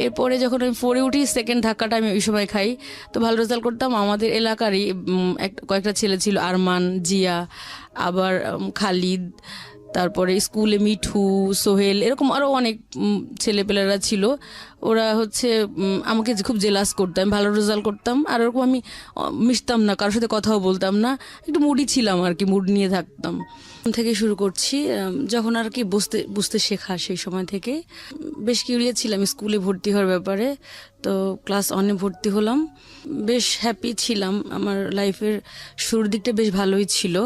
এরপরে যখন আমি 4-এ উঠি, সেকেন্ড ধাক্কাটা আমি ওই সময় খাই। তো ভালো রেজাল্ট করতাম। আমাদের এলাকারই কয়েকটা ছেলে ছিল, আরমান, জিয়া, আবার খালিদ, তারপরে স্কুলে মিঠু, সোহেল, এরকম আরও অনেক ছেলেপেলেরা ছিল। ওরা হচ্ছে আমাকে খুব জেলাস করতাম, ভালো রেজাল্ট করতাম। আর ওরকম আমি মিশতাম না, কারোর সাথে কথাও বলতাম না, একটু মুডি ছিলাম আর কি, মুড নিয়ে থাকতাম। থেকে শুরু করছি, যখন আর কি বুঝতে শেখা, সেই সময় থেকে বেশ কিউরিয়াস ছিলাম স্কুলে ভর্তি হওয়ার ব্যাপারে। তো ক্লাস 1-এ ভর্তি হলাম, বেশ হ্যাপি ছিলাম। আমার লাইফের শুরুর দিকটা বেশ ভালোই ছিল।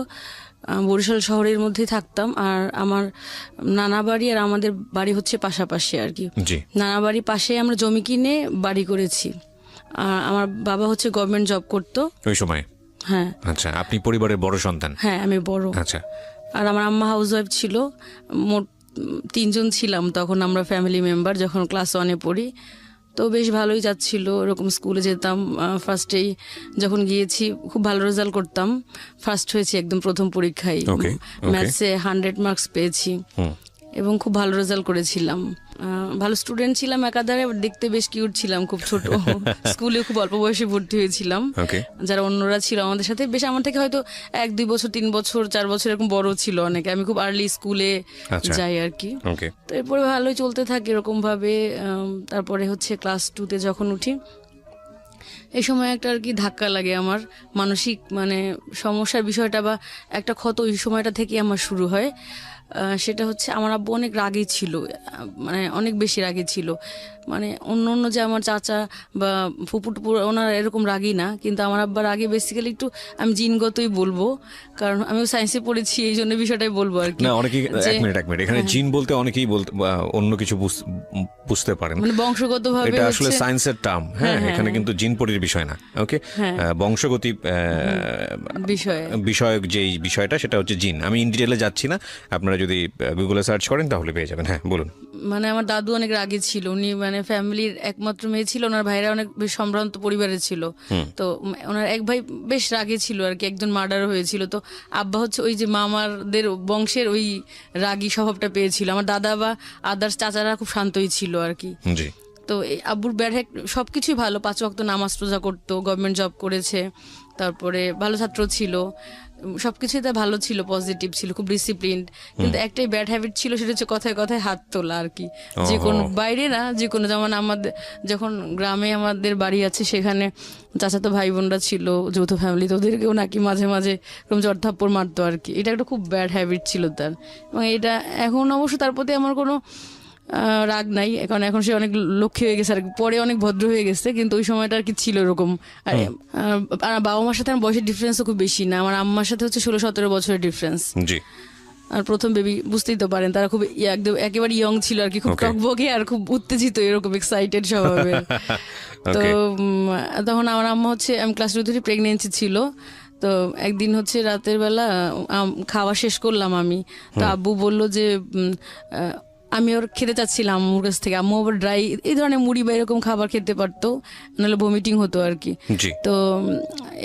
বরিশাল শহরের মধ্যে থাকতাম, আর আমার নানা বাড়ি আর আমাদের বাড়ি হচ্ছে পাশাপাশি আর কি। নানা বাড়ি পাশে, আমরা জমি কিনে বাড়ি করেছি। আর আমার বাবা হচ্ছে গভর্নমেন্ট জব করতো ওই সময়। হ্যাঁ। আচ্ছা, আপনি পরিবারের বড় সন্তান? হ্যাঁ, আমি বড়। আচ্ছা। আর আমার আম্মা হাউস ওয়াইফ ছিল। মোট 3 জন ছিলাম তখন আমরা ফ্যামিলি মেম্বার, যখন ক্লাস 1-এ পড়ি। তো বেশ ভালোই যাচ্ছিল, এরকম স্কুলে যেতাম। ফার্স্টেই যখন গিয়েছি খুব ভালো রেজাল্ট করতাম, ফার্স্ট হয়েছি একদম প্রথম পরীক্ষায়। ম্যাথসে 100 মার্কস পেয়েছি এবং খুব ভালো রেজাল্ট করেছিলাম। ভালো স্টুডেন্ট ছিলাম একাধারে, দেখতে বেশ কিউট ছিলাম, খুব ছোট। স্কুলে খুব অল্প বয়সে ভর্তি হয়েছিলাম। যারা অন্যরা ছিল আমাদের সাথে, বেশ আমার থেকে হয়তো 1-2 বছর, 3 বছর, 4 বছর এরকম বড় ছিল অনেকে। আমি খুব আর্লি স্কুলে যাই আর কি। তো এরপরে ভালোই চলতে থাকে এরকম ভাবে। তারপরে হচ্ছে ক্লাস 2-তে যখন উঠি, এই সময় একটা আর কি ধাক্কা লাগে আমার, মানসিক মানে সমস্যার বিষয়টা বা একটা ক্ষত ওই সময়টা থেকে আমার শুরু হয়। সেটা হচ্ছে আমার আব্বু অনেক রাগী ছিল, মানে অনেক বেশি রাগী ছিল। মানে অন্য যে আমার চাচা বা ফুপুটুপু, ওনারা এরকম রাগী না, কিন্তু আমার আব্বার আগে বেসিক্যালি একটু আমি জিনগতই বলবো, কারণ আমিও সায়েন্সে পড়েছি, এই জন্য বিষয়টাই বলবো আর কি। না, অনেকেই এক মিনিট এখানে জিন বলতে অনেকেই বলতে অন্য কিছু বুঝতে পারেন, মানে বংশগতভাবে। এটা আসলে সায়েন্সের টার্ম। হ্যাঁ, এখানে কিন্তু জিন পরির বিষয় না। ওকে, বংশগতি বিষয়ক যেই বিষয়টা, সেটা হচ্ছে জিন। আমি ইন ডিটেইলে যাচ্ছি না, আপনারা যদি গুগলে সার্চ করেন তাহলে পেয়ে যাবেন। হ্যাঁ, বলুন। মানে আমার দাদু অনেক রাগী ছিল, উনি মানে ফ্যামিলির একমাত্র মেয়ে ছিল, ওনার ভাইরা অনেক বেশ সম্ভ্রান্ত পরিবারের ছিল। তো ওনার এক ভাই বেশ রাগী ছিল আর কি, একজন মার্ডার হয়েছিল। তো আব্বা হচ্ছে ওই যে মামাদের বংশের ওই রাগী স্বভাবটা পেয়েছিল। আমার দাদা বা আদার্স চাচারা খুব শান্তই ছিল আর কি। তো আব্বুর ব্যাড সবকিছুই ভালো, 5 ওয়াক্ত নামাজ রোজা করতো, গভর্নমেন্ট জব করেছে, তারপরে ভালো ছাত্র ছিল, সবকিছুই তার ভালো ছিল, পজিটিভ ছিল, খুব ডিসিপ্লিনড। কিন্তু একটাই ব্যাড হ্যাবিট ছিল, সেটা হচ্ছে কথায় কথায় হাত তোলা আর কি। যে কোনো বাইরে না, যে কোনো, যেমন আমাদের যখন গ্রামে আমাদের বাড়ি আছে, সেখানে চাচাতো ভাই বোনরা ছিল, যৌথ ফ্যামিলি, তো ওদেরকেও নাকি মাঝে মাঝে এরকম জড়থাপ্পড় মারতো আর কি। এটা একটা খুব ব্যাড হ্যাবিট ছিল তার। এবং এটা এখন অবশ্য তার প্রতি আমার কোনো রাগ নাই, কারণ এখন সে অনেক লক্ষ্মী হয়ে গেছে আর পরে অনেক ভদ্র হয়ে গেছে, কিন্তু ওই সময়টা আর কি ছিল এরকম। আর বাবা মার সাথে আমার বয়সের ডিফারেন্সও খুব বেশি না, আমার আম্মার সাথে হচ্ছে 16-17 বছরের ডিফারেন্স। আর প্রথম বেবি, বুঝতেই তো পারেন, তারা খুব একদম একেবারে ইয়ং ছিল আর কি, খুব টকবগে আর খুব উত্তেজিত, এরকম এক্সাইটেড স্বভাবের। তো তখন আমার আম্মা হচ্ছে, আমি ক্লাস 2 প্রেগনেন্সি ছিল। তো একদিন হচ্ছে রাতের বেলা খাওয়া শেষ করলাম আমি, তো আব্বু বললো যে আমি ওর খেতে চাচ্ছিলাম আম্মুর কাছ থেকে। আম্মু আবার ড্রাই এই ধরনের মুড়ি বা এরকম খাবার খেতে পারতো, নাহলে ভমিটিং হতো আর কি। তো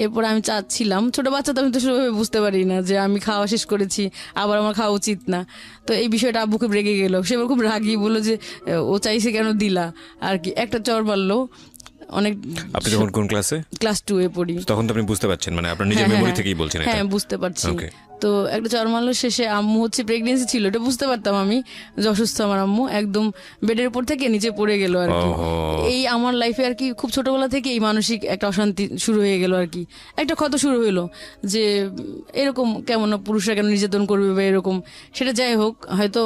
এরপর আমি চাচ্ছিলাম, ছোট বাচ্চা তো আমি তো সেভাবে বুঝতে পারি না যে আমি খাওয়া শেষ করেছি, আবার আমার খাওয়া উচিত না। তো এই বিষয়টা আব্বু খুব রেগে গেল, সে খুব রাগি, বললো যে ও চাইছে কেন দিলা আর কি, একটা চড় মারলো অনেক। আপনি যখন কোন ক্লাসে? ক্লাস 2-এ পড়ি। তখন তো আপনি বুঝতে পারছেন, মানে আপনার নিজের মেমরি থেকেই বলছেন? হ্যাঁ, বুঝতে পারছি। তো একটা চড় মারলো, শেষে আম্মু হচ্ছে প্রেগনেন্সি ছিল, এটা বুঝতে পারতাম আমি যে অসুস্থ আমার আম্মু, একদম বেডের উপর থেকে নিচে পড়ে গেল আর কি। এই আমার লাইফে আর কি খুব ছোটবেলা থেকে এই মানসিক একটা অশান্তি শুরু হয়ে গেল আর কি, একটা ক্ষত শুরু হইলো যে এরকম কেমন পুরুষরা কেন নির্যাতন করবে বা এরকম। সেটা যাই হোক, হয়তো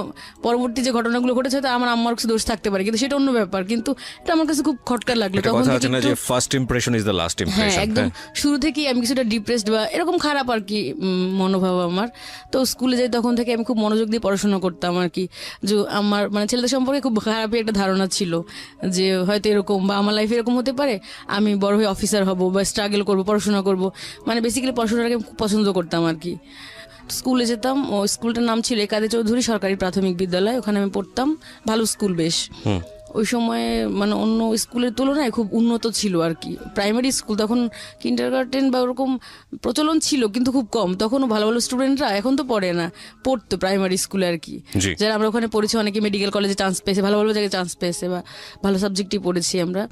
পরবর্তী যে ঘটনাগুলো ঘটেছে হয়তো আমার আম্মার কিছু দোষ থাকতে পারে, কিন্তু সেটা অন্য ব্যাপার। কিন্তু এটা আমার কাছে খুব খটকা লাগলো তখন থেকে। First impression is the last impression. হ্যাঁ, একদম শুরু থেকেই আমি কিছুটা ডিপ্রেসড বা এরকম খারাপ আর কি মনোভাব আমার। তো স্কুলে যাই তখন থেকে আমি খুব মনোযোগ দিয়ে পড়াশোনা করতাম আর কি। যে আমার মানে ছেলেদের সম্পর্কে খুব খারাপই একটা ধারণা ছিল যে হয়তো এরকম বা আমার লাইফে এরকম হতে পারে, আমি বড় হয়ে অফিসার হব বা স্ট্রাগল করব, পড়াশোনা করব, মানে বেসিক্যালি পড়াশোনাটাকে খুব পছন্দ করতাম আর কি। স্কুলে যেতাম, ও স্কুলটার নাম ছিল একাদে চৌধুরী সরকারি প্রাথমিক বিদ্যালয়, ওখানে আমি পড়তাম, ভালো স্কুল বেশ। ওই সময় মানে অন্য স্কুলের তুলনায় খুব উন্নত ছিল আর কি। প্রাইমারি স্কুল তখন কিন্ডারগার্টেন বা ওরকম প্রচলন ছিল কিন্তু খুব কম, তখনও ভালো ভালো স্টুডেন্টরা এখন তো পড়ে না, পড়তো প্রাইমারি স্কুলে আর কি। জি। যারা আমরা ওখানে পড়েছি অনেকে মেডিকেল কলেজে চান্স পেয়েছে, ভালো ভালো জায়গায় চান্স পেয়েছে বা ভালো সাবজেক্টই পড়েছি আমরা।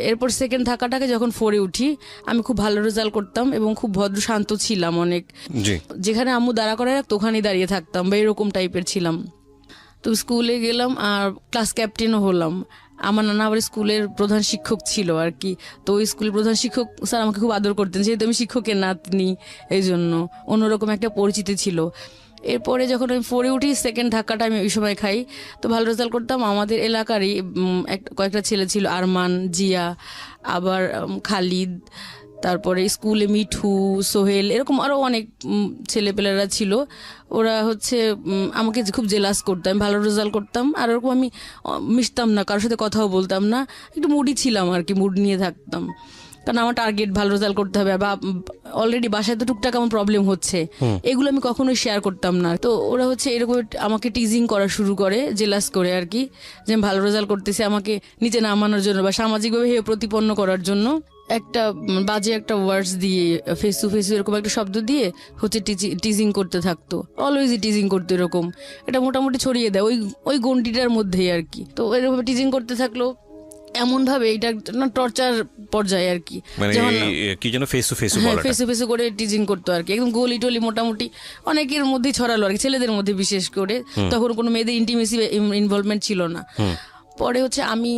এরপর সেকেন্ড ধাক্কাটাকে যখন 4-এ উঠি আমি খুব ভালো রেজাল্ট করতাম এবং খুব ভদ্র শান্ত ছিলাম অনেক। জি। যেখানে আম্মু দাঁড়া করে রাখতো ওখানেই দাঁড়িয়ে থাকতাম বা এরকম টাইপের ছিলাম। তো স্কুলে গেলাম আর ক্লাস ক্যাপ্টেনও হলাম। আমার নানা আবার স্কুলের প্রধান শিক্ষক ছিল আর কি। তো ওই স্কুলের প্রধান শিক্ষক স্যার আমাকে খুব আদর করতেন, যেহেতু আমি শিক্ষকের নাতনি, এই জন্য অন্যরকম একটা পরিচিতি ছিল। এরপরে যখন আমি 4-এ উঠি সেকেন্ড ধাক্কাটা আমি ওই সময় খাই। তো ভালো রেজাল্ট করতাম। আমাদের এলাকারই কয়েকটা ছেলে ছিল, আরমান, জিয়া, আবার খালিদ, তারপরে স্কুলে মিঠু, সোহেল, এরকম আরো অনেক ছেলেপেলেরা ছিল। ওরা হচ্ছে আমাকে খুব জেলাস করতো, আমি ভালো রেজাল্ট করতাম আর ওরকম আমি মিশতাম না, কারোর সাথে কথাও বলতাম না, একটু মুডি ছিলাম আর কি, মুড নিয়ে থাকতাম। কারণ আমার টার্গেট ভালো রেজাল্ট করতে হবে, বা অলরেডি বাসায় তো টুকটাক আমার প্রবলেম হচ্ছে, এগুলো আমি কখনোই শেয়ার করতাম না। তো ওরা হচ্ছে এরকম আমাকে টিজিং করা শুরু করে, জেলাস করে আর কি, যে আমি ভালো রেজাল্ট করতেছি, আমাকে নিচে নামানোর জন্য বা সামাজিকভাবে হেয় প্রতিপন্ন করার জন্য একটা বাজে একটা ওয়ার্ডস দিয়ে, ফেস টু ফেস এরকম একটা শব্দ দিয়ে হচ্ছে টিজিং করতে থাকতো, অলওয়েজই টিজিং করতো এরকম। এটা মোটামুটি ছড়িয়ে দেয় ওই গন্ডিটার মধ্যেই আর কি। তো এরকম টিজিং করতে থাকলো এমন ভাবে, এটা না টর্চার পর্যায়ে আর কি, মানে কি যেন face to face face to face করে টিজিং করতো আর কি, একদম গলি টলি মোটামুটি অনেকের মধ্যেই ছড়ালো আর কি, ছেলেদের মধ্যে বিশেষ করে। তখন কোনো মেয়েদের ইন্টিমেসি ইনভলভমেন্ট ছিল না। পরে হচ্ছে আমি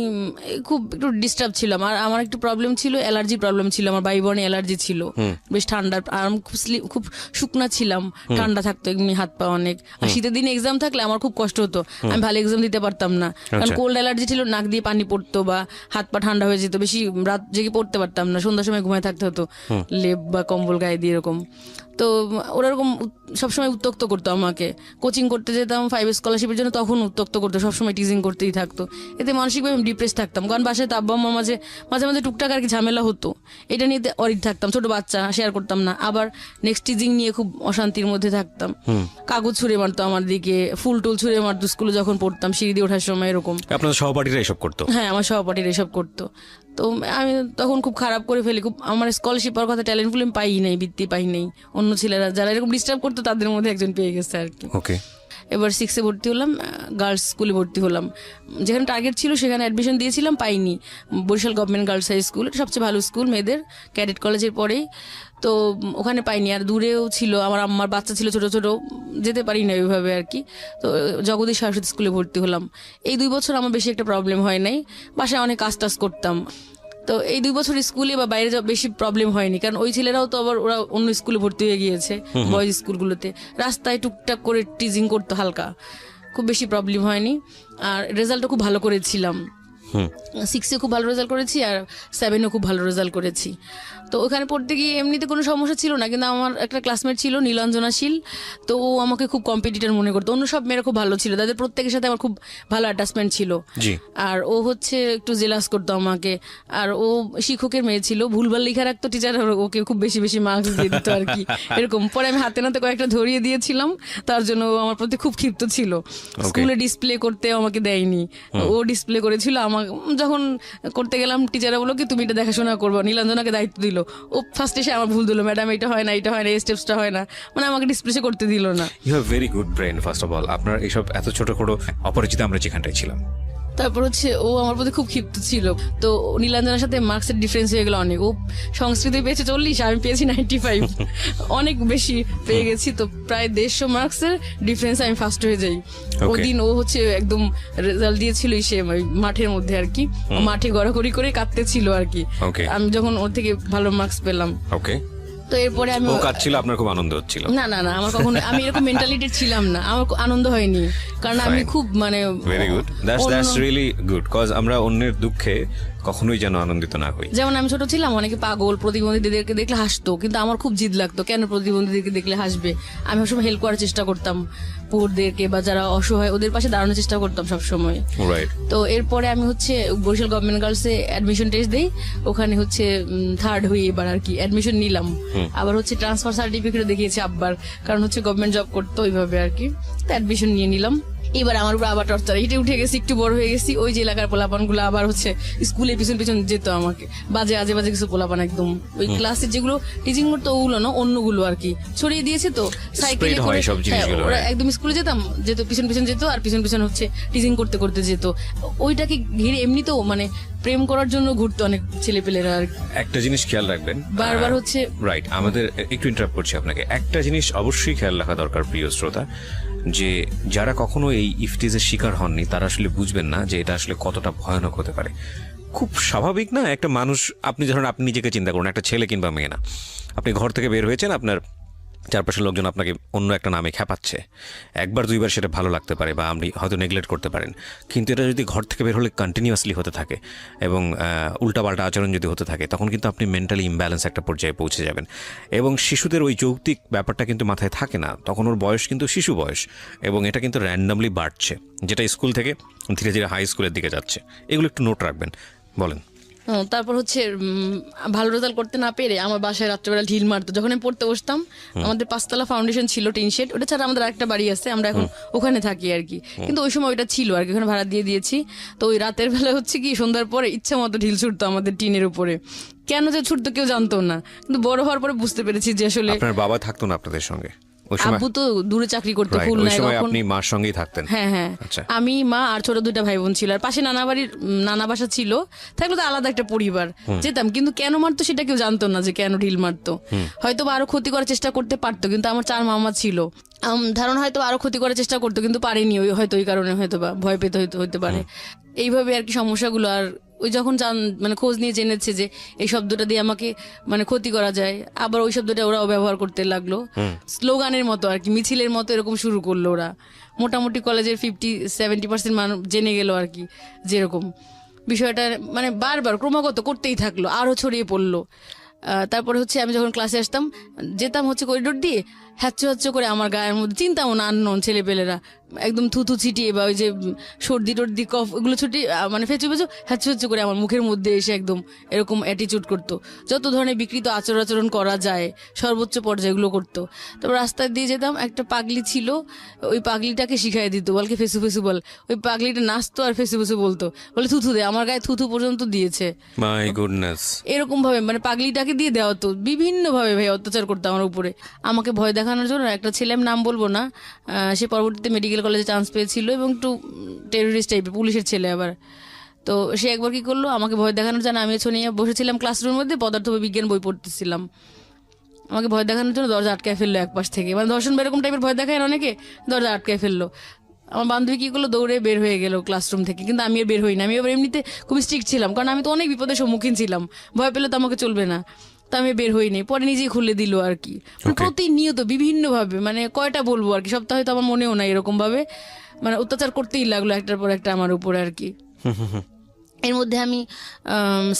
খুব একটু ডিস্টার্ব ছিলাম, আর আমার একটু প্রবলেম ছিল, অ্যালার্জি প্রবলেম ছিল, আমার বায়ুবর্ণে অ্যালার্জি ছিল, বেশ ঠান্ডার, আর আমি খুব শুকনা ছিলাম, ঠান্ডা থাকতো এমনি হাত পা অনেক। আর শীতের দিনে এক্সাম থাকলে আমার খুব কষ্ট হতো, আমি ভালো এক্সাম দিতে পারতাম না, কারণ কোল্ড অ্যালার্জি ছিল, নাক দিয়ে পানি পড়তো বা হাত পা ঠান্ডা হয়ে যেত, বেশি রাত জেগে পড়তে পারতাম না, সন্ধ্যার সময় ঘুমায় থাকতে হতো লেপ বা কম্বল গায়ে দিয়ে এরকম। তো ওরা এরকম সবসময় উত্তক্ত করতো আমাকে, কোচিং করতে যেতাম 5 স্কলারশিপের জন্য, তখন উত্তক্ত করতো, সবসময় টিজিং করতেই থাকতো। এতে মানসিকভাবে আমি ডিপ্রেস থাকতাম, কারণ বাসায় তো আব্বা আম্মার মাঝে মাঝে টুকটাক আর কি ঝামেলা হতো, এটা নিয়ে অরিড থাকতাম, ছোট বাচ্চা, শেয়ার করতাম না। আবার নেক্সট টিজিং নিয়ে খুব অশান্তির মধ্যে থাকতাম, কাগজ ছুঁড়ে মারতো আমার দিকে, ফুল টুল ছুঁড়ে মারতো স্কুলে যখন পড়তাম, সিঁড়ি দিয়ে ওঠার সময় এরকম। আপনাদের সহপাঠীরা এসব করতো? হ্যাঁ, আমার সহপাঠীরা এসব করতো। তো আমি তখন খুব খারাপ করে ফেলি, খুব আমার স্কলারশিপ পাওয়ার কথা, ট্যালেন্ট ফুল আমি পাই নাই, বৃত্তি পাই নাই। অন্য ছেলেরা যারা এরকম ডিস্টার্ব করতো তাদের মধ্যে একজন পেয়ে গেছে আর কি। ওকে। এবার 6-এ ভর্তি হলাম, গার্লস স্কুলে ভর্তি হলাম, যেখানে টার্গেট ছিল সেখানে অ্যাডমিশন দিয়েছিলাম, পাইনি। Barishal government girls high school, সবচেয়ে ভালো স্কুল মেয়েদের, ক্যাডেট কলেজের পরেই। তো ওখানে পাইনি, আর দূরেও ছিল, আমার বাচ্চা ছিল ছোট ছোট, যেতে পারি না ওইভাবে আর কি। তো জগদীশ সরস্বতী স্কুলে ভর্তি হলাম। এই 2 বছর আমার বেশি একটা প্রবলেম হয় নাই, বাসায় অনেক কাজ টাজ করতাম। তো এই 2 বছর স্কুলে বা বাইরে যাওয়া বেশি প্রবলেম হয়নি, কারণ ওই ছেলেরাও তো আবার ওরা অন্য স্কুলে ভর্তি হয়ে গিয়েছে, বয়েজ স্কুলগুলোতে। রাস্তায় টুকটাক করে টিজিং করতো হালকা, খুব বেশি প্রবলেম হয়নি। আর রেজাল্টও খুব ভালো করেছিলাম, 6-এ খুব ভালো রেজাল্ট করেছি, আর 7-এও খুব ভালো রেজাল্ট করেছি। তো ওখানে পড়তে গিয়ে এমনিতে কোনো সমস্যা ছিল না, কিন্তু আমার একটা ক্লাসমেট ছিল নীলাঞ্জনাশীল, তো ও আমাকে খুব কম্পিটিটর মনে করতো। অন্য সব মেয়েরা খুব ভালো ছিল, তাদের প্রত্যেকের সাথে আমার খুব ভালো অ্যাটাচমেন্ট ছিল। আর ও হচ্ছে একটু জেলাস করতো আমাকে, আর ও শিক্ষকের মেয়ে ছিল, ভুলভাল লেখা রাখতো টিচার, ওকে খুব বেশি বেশি মার্কস দিয়ে দিত আর কি, এরকম। পরে আমি হাতে নাতে কয়েকটা ধরিয়ে দিয়েছিলাম, তার জন্য ও আমার প্রতি খুব ক্ষিপ্ত ছিল। স্কুলে ডিসপ্লে করতে আমাকে দেয়নি, ও ডিসপ্লে করেছিল। আমার যখন করতে গেলাম, টিচাররা বললো কি তুমি এটা দেখাশোনা করবো, নীলাঞ্জনাকে দায়িত্ব দিল। ও ফার্স্ট এসে আমার ভুল দিল, ম্যাডাম এটা হয় না, এটা হয় না, এই স্টেপসটা হয় না, মানে আমাকে ডিসপ্লে করতে দিল না। You have very good brain first of all, আপনার এইসব এত ছোট ছোট অপরিচিত আমরা যেখানটায় ছিলাম। তারপর হচ্ছে ও আমার প্রতি খুব ক্ষিপ্ত ছিল। তো নীলাঞ্জনার সাথে মার্কসের ডিফারেন্স হয়ে গেল অনেক, ও সংস্কৃতি পেয়েছে 40, আমি পেয়েছি 95, অনেক বেশি পেয়ে গেছি। তো প্রায় 150 মার্কসের ডিফারেন্স, আমি ফার্স্ট হয়ে যাই। ওই দিন ও হচ্ছে একদম রেজাল্ট দিয়েছিল সে মাঠের মধ্যে আর কি, মাঠে গড়াগড়ি করে কাঁদতে ছিল আর কি, আমি যখন ওর থেকে ভালো মার্কস পেলাম। তো এরপরে আমি, ও কাঁদছিল, আপনার খুব আনন্দ হচ্ছিল? না না না, আমার কখনো, আমি এরকম মেন্টালিটি ছিলাম না, আমার আনন্দ হয়নি, কারণ আমি খুব মানে very good, that's really good, cause আমরা অন্যের দুঃখে কখনোই যেন আনন্দিত না হই। যেমন আমি ছোট ছিলাম, অনেকে পাগল প্রতিবন্ধীদেরকে দেখলে হাসতো, কিন্তু আমার খুব জিদ লাগতো কেন প্রতিবন্ধীদেরকে দেখলে হাসবে। আমি সবসময় হেল্প করার চেষ্টা করতাম, পুরদেরকে বা যারা অসহায় ওদের পাশে দাঁড়ানোর চেষ্টা করতাম সবসময়। তো এরপরে আমি হচ্ছে বরিশাল গভর্নমেন্ট গার্লসে অ্যাডমিশন টেস্ট দিই, ওখানে হচ্ছে 3rd হয়ে এবার আর কি অ্যাডমিশন নিলাম। আবার হচ্ছে ট্রান্সফার সার্টিফিকেট দেখিয়েছি আব্বার, কারণ হচ্ছে গভর্নমেন্ট জব করতো ওইভাবে আর কি, তো অ্যাডমিশন নিয়ে নিলাম। এবার আমার উপর আবার টর্চার, হিটে উঠে গেছি, একটু বড় হয়ে গেছি, ওই যে এলাকার পোলাপান গুলো আবার হচ্ছে স্কুলে পিছন পিছন যেত আমাকে, বাজে আজে বাজে কিছু পোলাপান একদম ওই ক্লাসে যেগুলো টিচিং করতো ওগুলো না, অন্যগুলো আর কি ছড়িয়ে দিয়েছে তো সাইকেলে Spread করে, হয় সব জিনিসগুলো, ওরা হ্যাঁ। একদম স্কুলে যেত পিছন পিছন যেত, আর পিছন পিছন হচ্ছে টিচিং করতে করতে যেত। ওইটাকে ঘিরে এমনিতেও মানে প্রেম করার জন্য ঘুরতো অনেক ছেলেপেলেরা আর কি। একটা জিনিস খেয়াল রাখবেন, বারবার হচ্ছে রাইট, আমাদের একটু ইন্টারাপ্ট করছি আপনাকে। একটা জিনিস অবশ্যই খেয়াল রাখা দরকার প্রিয় শ্রোতা, যে যারা কখনো এই ইফটিজের শিকার হননি তারা আসলে বুঝবেন না যে এটা আসলে কতটা ভয়ানক হতে পারে। খুব স্বাভাবিক না, একটা মানুষ, আপনি ধরুন আপনি নিজেকে চিন্তা করুন, একটা ছেলে কিংবা মেয়ে না, আপনি ঘর থেকে বের হয়েছেন, আপনার চারপাশের লোকজন আপনাকে অন্য একটা নামে খ্যাপাচ্ছে, একবার দুইবার সেটা ভালো লাগতে পারে বা আপনি হয়তো নেগলেক্ট করতে পারেন, কিন্তু এটা যদি ঘর থেকে বের হলে কন্টিনিউয়াসলি হতে থাকে এবং উল্টাপাল্টা আচরণ যদি হতে থাকে, তখন কিন্তু আপনি মেন্টালি ইমব্যালেন্স একটা পর্যায়ে পৌঁছে যাবেন। এবং শিশুদের ওই যৌক্তিক ব্যাপারটা কিন্তু মাথায় থাকে না, তখন ওর বয়স কিন্তু শিশু বয়স, এবং এটা কিন্তু র্যান্ডামলি বাড়ছে, যেটা স্কুল থেকে ধীরে ধীরে হাই স্কুলের দিকে যাচ্ছে। এগুলো একটু নোট রাখবেন। বলেন। তারপর হচ্ছে ভালো রেজাল্ট করতে না পেরে আমার বাসায় রাত্রেবেলা ঢিল মারতো যখন আমি পড়তে বসতাম। আমাদের 5 তলা ফাউন্ডেশন ছিল, টিন শেড, ওটা ছাড়া আমাদের আরেকটা বাড়ি আছে, আমরা এখন ওখানে থাকি আর কি, কিন্তু ওই সময় ওইটা ছিল আর কি, ওখানে ভাড়া দিয়ে দিয়েছি। তো ওই রাতের বেলা হচ্ছে কি সন্ধ্যার পরে ইচ্ছা মতো ঢিল ছুটতো আমাদের টিনের উপরে, কেন যে ছুটতো কেউ জানতো না, কিন্তু বড় হওয়ার পরে বুঝতে পেরেছি যে আসলে আপনার বাবা থাকতো না আপনাদের সঙ্গে ওই সময়? আব্বু তো দূরে চাকরি করতো, Right, ওই খুলনায়। সময় তখন আপনি মার সঙ্গেই থাকতেন? হ্যাঁ হ্যাঁ, আচ্ছা। আমি, মা আর ছোট 2টা ভাই বোন ছিল, আর পাশে নানা বাড়ির নানা বাসা ছিল, থাকলে তো আলাদা একটা পরিবার, যেতাম, কিন্তু কেন মারতো সেটা কেউ জানতো না যে কেন ঢিল মারতো। হয়তো বা আরো ক্ষতি করার চেষ্টা করতে পারতো, কিন্তু আমার 4 মামা ছিল, ধারণা হয়তো আরো ক্ষতি করার চেষ্টা করতো, কিন্তু পারেনি, ওই হয়তো ওই কারণে হয়তো বা ভয় পেতে হইতে পারে, এইভাবে আর কি সমস্যাগুলো। আর ওই যখন মানে খোঁজ নিয়ে জেনেছে যে এই শব্দটা দিয়ে আমাকে মানে ক্ষতি করা যায়, আবার ওই শব্দটা ওরাও ব্যবহার করতে লাগলো, স্লোগানের মতো আর কি, মিছিলের মতো এরকম শুরু করলো ওরা। মোটামুটি কলেজের 50-70% মানুষ জেনে গেল আর কি, যেরকম বিষয়টা মানে বারবার ক্রমাগত করতেই থাকলো, আরো ছড়িয়ে পড়লো। তারপরে হচ্ছে আমি যখন ক্লাসে আসতাম, যেতাম হচ্ছে করিডোর দিয়ে, হ্যাচ্ছ হ্যাচ্ছ করে আমার গায়ের মধ্যে, চিন্তাও না আননোন ছেলেপেলেরা একদম থুথু ছিটিয়ে বা ওই যে সর্দি টর্দি কফ এগুলো ছুটি মানে ফেঁচু ফেঁচু হ্যাচ্ছ হ্যাচ্ছ করে আমার মুখের মধ্যে এসে একদম এরকম অ্যাটিচিউড করতো, যত ধরনের বিকৃত আচরণ করা যায় সর্বোচ্চ পর্যায়গুলো করতো। তারপর রাস্তায় দিয়ে যেতাম, একটা পাগলি ছিল, ওই পাগলিটাকে শিখাই দিত, বলকে ফেসু ফেসু বল, ওই পাগলিটা নাচতো আর ফেসু ফেসু বলতো, বলে থুথু দে, আমার গায়ে থুথু পর্যন্ত দিয়েছে। My goodness. এরকম ভাবে মানে পাগলিটাকে দিয়ে দেওয়া হতো, বিভিন্ন ভাবে ভাই অত্যাচার করতো আমার উপরে। আমাকে ভয় দেখানোর জন্য একটা ছেলে, আমি নাম বলবো না, সে পরবর্তীতে মেডিকেল কলেজে চান্স পেয়েছিল এবং একটু টেরোরিস্ট টাইপের, পুলিশের ছেলে আবার। তো সে একবার কি করলো, আমাকে ভয় দেখানোর জন্য, আমি নিয়ে বসেছিলাম ক্লাসরুমের মধ্যে, পদার্থ বিজ্ঞান বই পড়তেছিলাম, আমাকে ভয় দেখানোর জন্য দরজা আটকায় ফেললো এক পাশ থেকে, মানে দর্শন এরকম টাইপের ভয় দেখায় অনেকে, দরজা আটকায় ফেললো। আমার বান্ধবী কি করলো, দৌড়ে বের হয়ে গেল ক্লাসরুম থেকে, কিন্তু আমি আর বের হইনি, আমি এবার এমনিতে খুব স্ট্রিক্ট ছিলাম, কারণ আমি তো অনেক বিপদের সম্মুখীন ছিলাম, ভয় পেলে তো আমাকে চলবে না, তো আমি বের হইনি, পরে নিজেই খুলে দিল আর কি। প্রতিনিয়ত বিভিন্ন ভাবে, মানে কয়টা বলবো আর কি, সপ্তাহে তো আমার মনেও নাই, এরকম ভাবে মানে অত্যাচার করতেই লাগলো একটার পর একটা আমার উপরে আর কি। এর মধ্যে আমি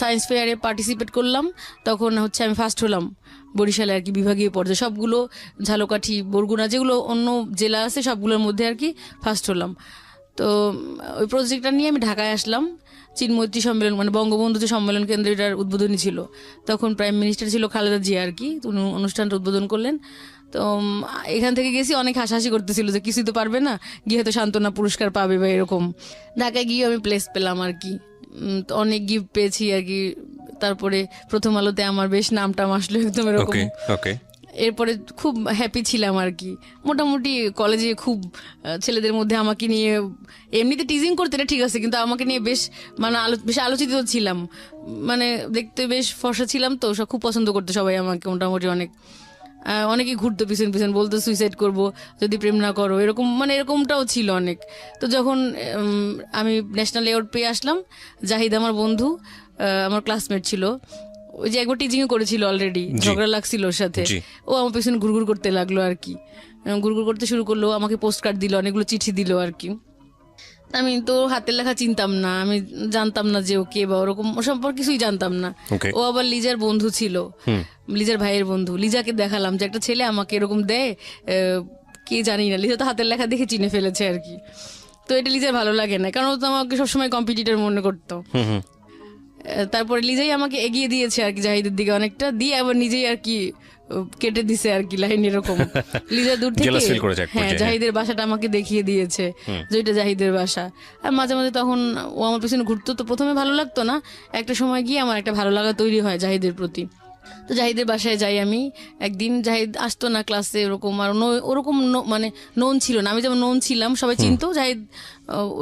সায়েন্স ফেয়ারে পার্টিসিপেট করলাম, তখন হচ্ছে আমি ফার্স্ট হলাম বরিশালে আর কি, বিভাগীয় পর্যায়ে সবগুলো, ঝালকাঠি, বরগুনা, যেগুলো অন্য জেলা আছে সবগুলোর মধ্যে আর কি ফার্স্ট হলাম। তো ওই প্রজেক্টটা নিয়ে আমি ঢাকায় আসলাম, চিন্মৈত্রী সম্মেলন মানে বঙ্গবন্ধু যে সম্মেলন কেন্দ্র, এটার উদ্বোধনী ছিল, তখন প্রাইম মিনিস্টার ছিল খালেদা জিয়া আর কি, উনি অনুষ্ঠানটা উদ্বোধন করলেন। তো এখান থেকে গেছি, অনেক হাসাহাসি করতেছিল যে কিছুই তো পারবে না, গিয়ে হয়তো সান্ত্বনা পুরস্কার পাবে বা এরকম। ঢাকায় গিয়ে আমি প্লেস পেলাম আর কি, তো অনেক গিফট পেয়েছি আর কি। তারপরে প্রথম আলোতে আমার বেশ নামটাম আসলো একদম এরকম। এরপরে খুব হ্যাপি ছিলাম আর কি, মোটামুটি কলেজে খুব ছেলেদের মধ্যে আমাকে নিয়ে এমনিতে টিজিং করতে না ঠিক আছে, কিন্তু আমাকে নিয়ে বেশ মানে বেশ আলোচিত ছিলাম, মানে দেখতে বেশ ফর্সা ছিলাম, তো সব খুব পছন্দ করতো সবাই আমাকে মোটামুটি। অনেকে ঘুরতো পিছন পিছন, বলতো সুইসাইড করব যদি প্রেম না করো, এরকম মানে এরকমটাও ছিল অনেক। তো যখন আমি ন্যাশনাল অ্যাওয়ার্ড পেয়ে আসলাম, জাহিদ আমার বন্ধু, আমার ক্লাসমেট ছিল, ওই যে একবার টিচিংও করেছিল অলরেডি, ঝগড়া লাগছিল ওর সাথে, ও আমার পেছনে ঘুরঘুর করতে লাগলো আর কি, ঘুরঘুর করতে শুরু করলো, আমাকে পোস্ট কার্ড দিল, অনেকগুলো চিঠি দিল আর কি। আমি তো হাতের লেখা চিনতাম না, আমি জানতাম না যে ও কে বা ওরকম, ও সম্পর্কে কিছুই জানতাম না। ও আবার লিজার বন্ধু ছিল, লিজার ভাইয়ের বন্ধু। লিজাকে দেখালাম যে একটা ছেলে আমাকে এরকম দেয়, কে জানি না, লিজা তো হাতের লেখা দেখে চিনে ফেলেছে আর কি। তো এটা লিজার ভালো লাগে না, কারণ ও তো আমাকে সবসময় কম্পিটিটর মনে করতো। তারপরে লিজাই আমাকে এগিয়ে দিয়েছে আর কি জাহিদের দিকে অনেকটা, দিয়ে আবার নিজেই আর কি কেটে দিছে আর কি লাইন এরকম। লিজা দূর থেকে Jealous feel করেছে এক হ্যাঁ পর্যায়ে। জাহিদের বাসাটা আমাকে দেখিয়ে দিয়েছে যে ওইটা জাহিদের বাসা। আর মাঝে মাঝে তখন ও আমার পিছনে ঘুরতো, তো প্রথমে ভালো লাগতো না, একটা সময় গিয়ে আমার একটা ভালো লাগা তৈরি হয় জাহিদের প্রতি। তো জাহিদের বাসায় যাই আমি একদিন, জাহিদ আসতো না ক্লাসে ওরকম, আর ওরকম মানে নোন ছিল না, আমি যেমন নোন ছিলাম সবাই চিনতো, জাহিদ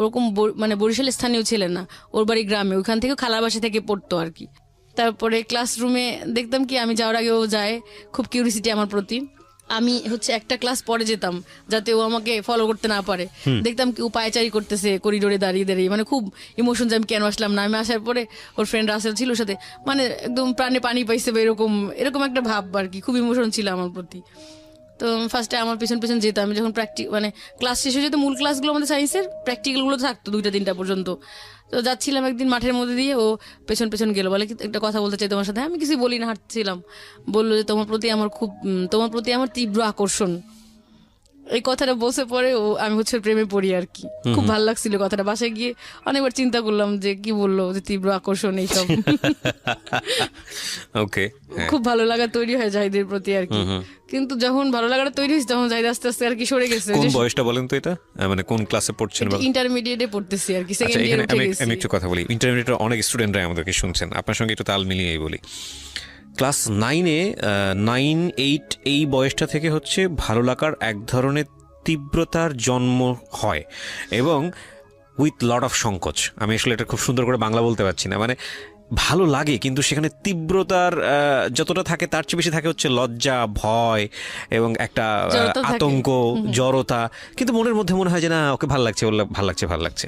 ওরকম মানে বরিশালের স্থানীয় ছিলেন না, ওর বাড়ি গ্রামে, ওইখান থেকে খালার বাসা থেকে পড়তো আর কি। তারপরে ক্লাসরুমে দেখতাম কি আমি যাওয়ার আগে ও যায়, খুব কিউরিসিটি আমার প্রতি। আমি হচ্ছে একটা ক্লাস পরে যেতাম যাতে ও আমাকে ফলো করতে না পারে, দেখতাম কি ও পায়চারি করতেছে করিডোরে দাঁড়িয়ে দাঁড়িয়ে, মানে খুব ইমোশন যে আমি কেন আসলাম না। আমি আসার পরে ওর ফ্রেন্ড রাসেল ছিল ওর সাথে, মানে একদম প্রাণে পানি পাইছে বা এরকম এরকম একটা ভাব আর কি, খুব ইমোশন ছিল আমার প্রতি। তো ফার্স্টে আমার পিছন পিছন যেতাম, আমি যখন মানে ক্লাস শেষ হয়ে যেত, মূল ক্লাসগুলো আমাদের সায়েন্সের প্র্যাকটিক্যালগুলো থাকতো 2টা-3টা পর্যন্ত। তো যাচ্ছিলাম একদিন মাঠের মধ্যে দিয়ে, ও পেছন পেছন গেলো, বলে কি একটা কথা বলতে চাই তোমার সাথে। আমি কিছু বলি না, হাঁটছিলাম, বললো যে তোমার প্রতি আমার তীব্র আকর্ষণ। এই কথাটা বসে পরে ও আমি হচ্ছে প্রেমে পড়ি আর কি। খুব ভালো লাগছিল কথাটা, বাসায় গিয়ে অনেকবার চিন্তা করলাম যে কি বললো যে তীব্র আকর্ষণ এইসব। ওকে, খুব ভালো লাগা তৈরি হয় জাহিদের প্রতি আর কি। কিন্তু যখন ভালো লাগাটা তৈরি হয়েছে তখন জাহিদ আস্তে আস্তে আর কি সরে গেছে। কোন বয়সটা বলেন তো এটা, মানে কোন ক্লাসে পড়ছেন? ইন্টারমিডিয়েটে পড়তেছি আর কি, আচ্ছা, সেকেন্ড এখানে ইয়ারে উঠে গেছি। আমি একটু কথা বলি, ইন্টারমিডিয়েটের অনেক স্টুডেন্টরা আমাদেরকে শুনছেন, আপনার সঙ্গে একটু তাল মিলিয়েই বলি। ক্লাস 9-এ 9-8 এই বয়সটা থেকে হচ্ছে ভালো লাগার এক ধরনের তীব্রতার জন্ম হয়, এবং উইথ লট অফ সংকোচ। আমি আসলে এটা খুব সুন্দর করে বাংলা বলতে পারছি না, মানে ভালো লাগে কিন্তু সেখানে তীব্রতার যতটা থাকে তার চেয়ে বেশি থাকে হচ্ছে লজ্জা, ভয় এবং একটা জড়তা থাকে। আতঙ্ক, জড়তা, কিন্তু মনের মধ্যে মনে হয় যে না ওকে ভালো লাগছে, ওর ভালো লাগছে, ভালো লাগছে।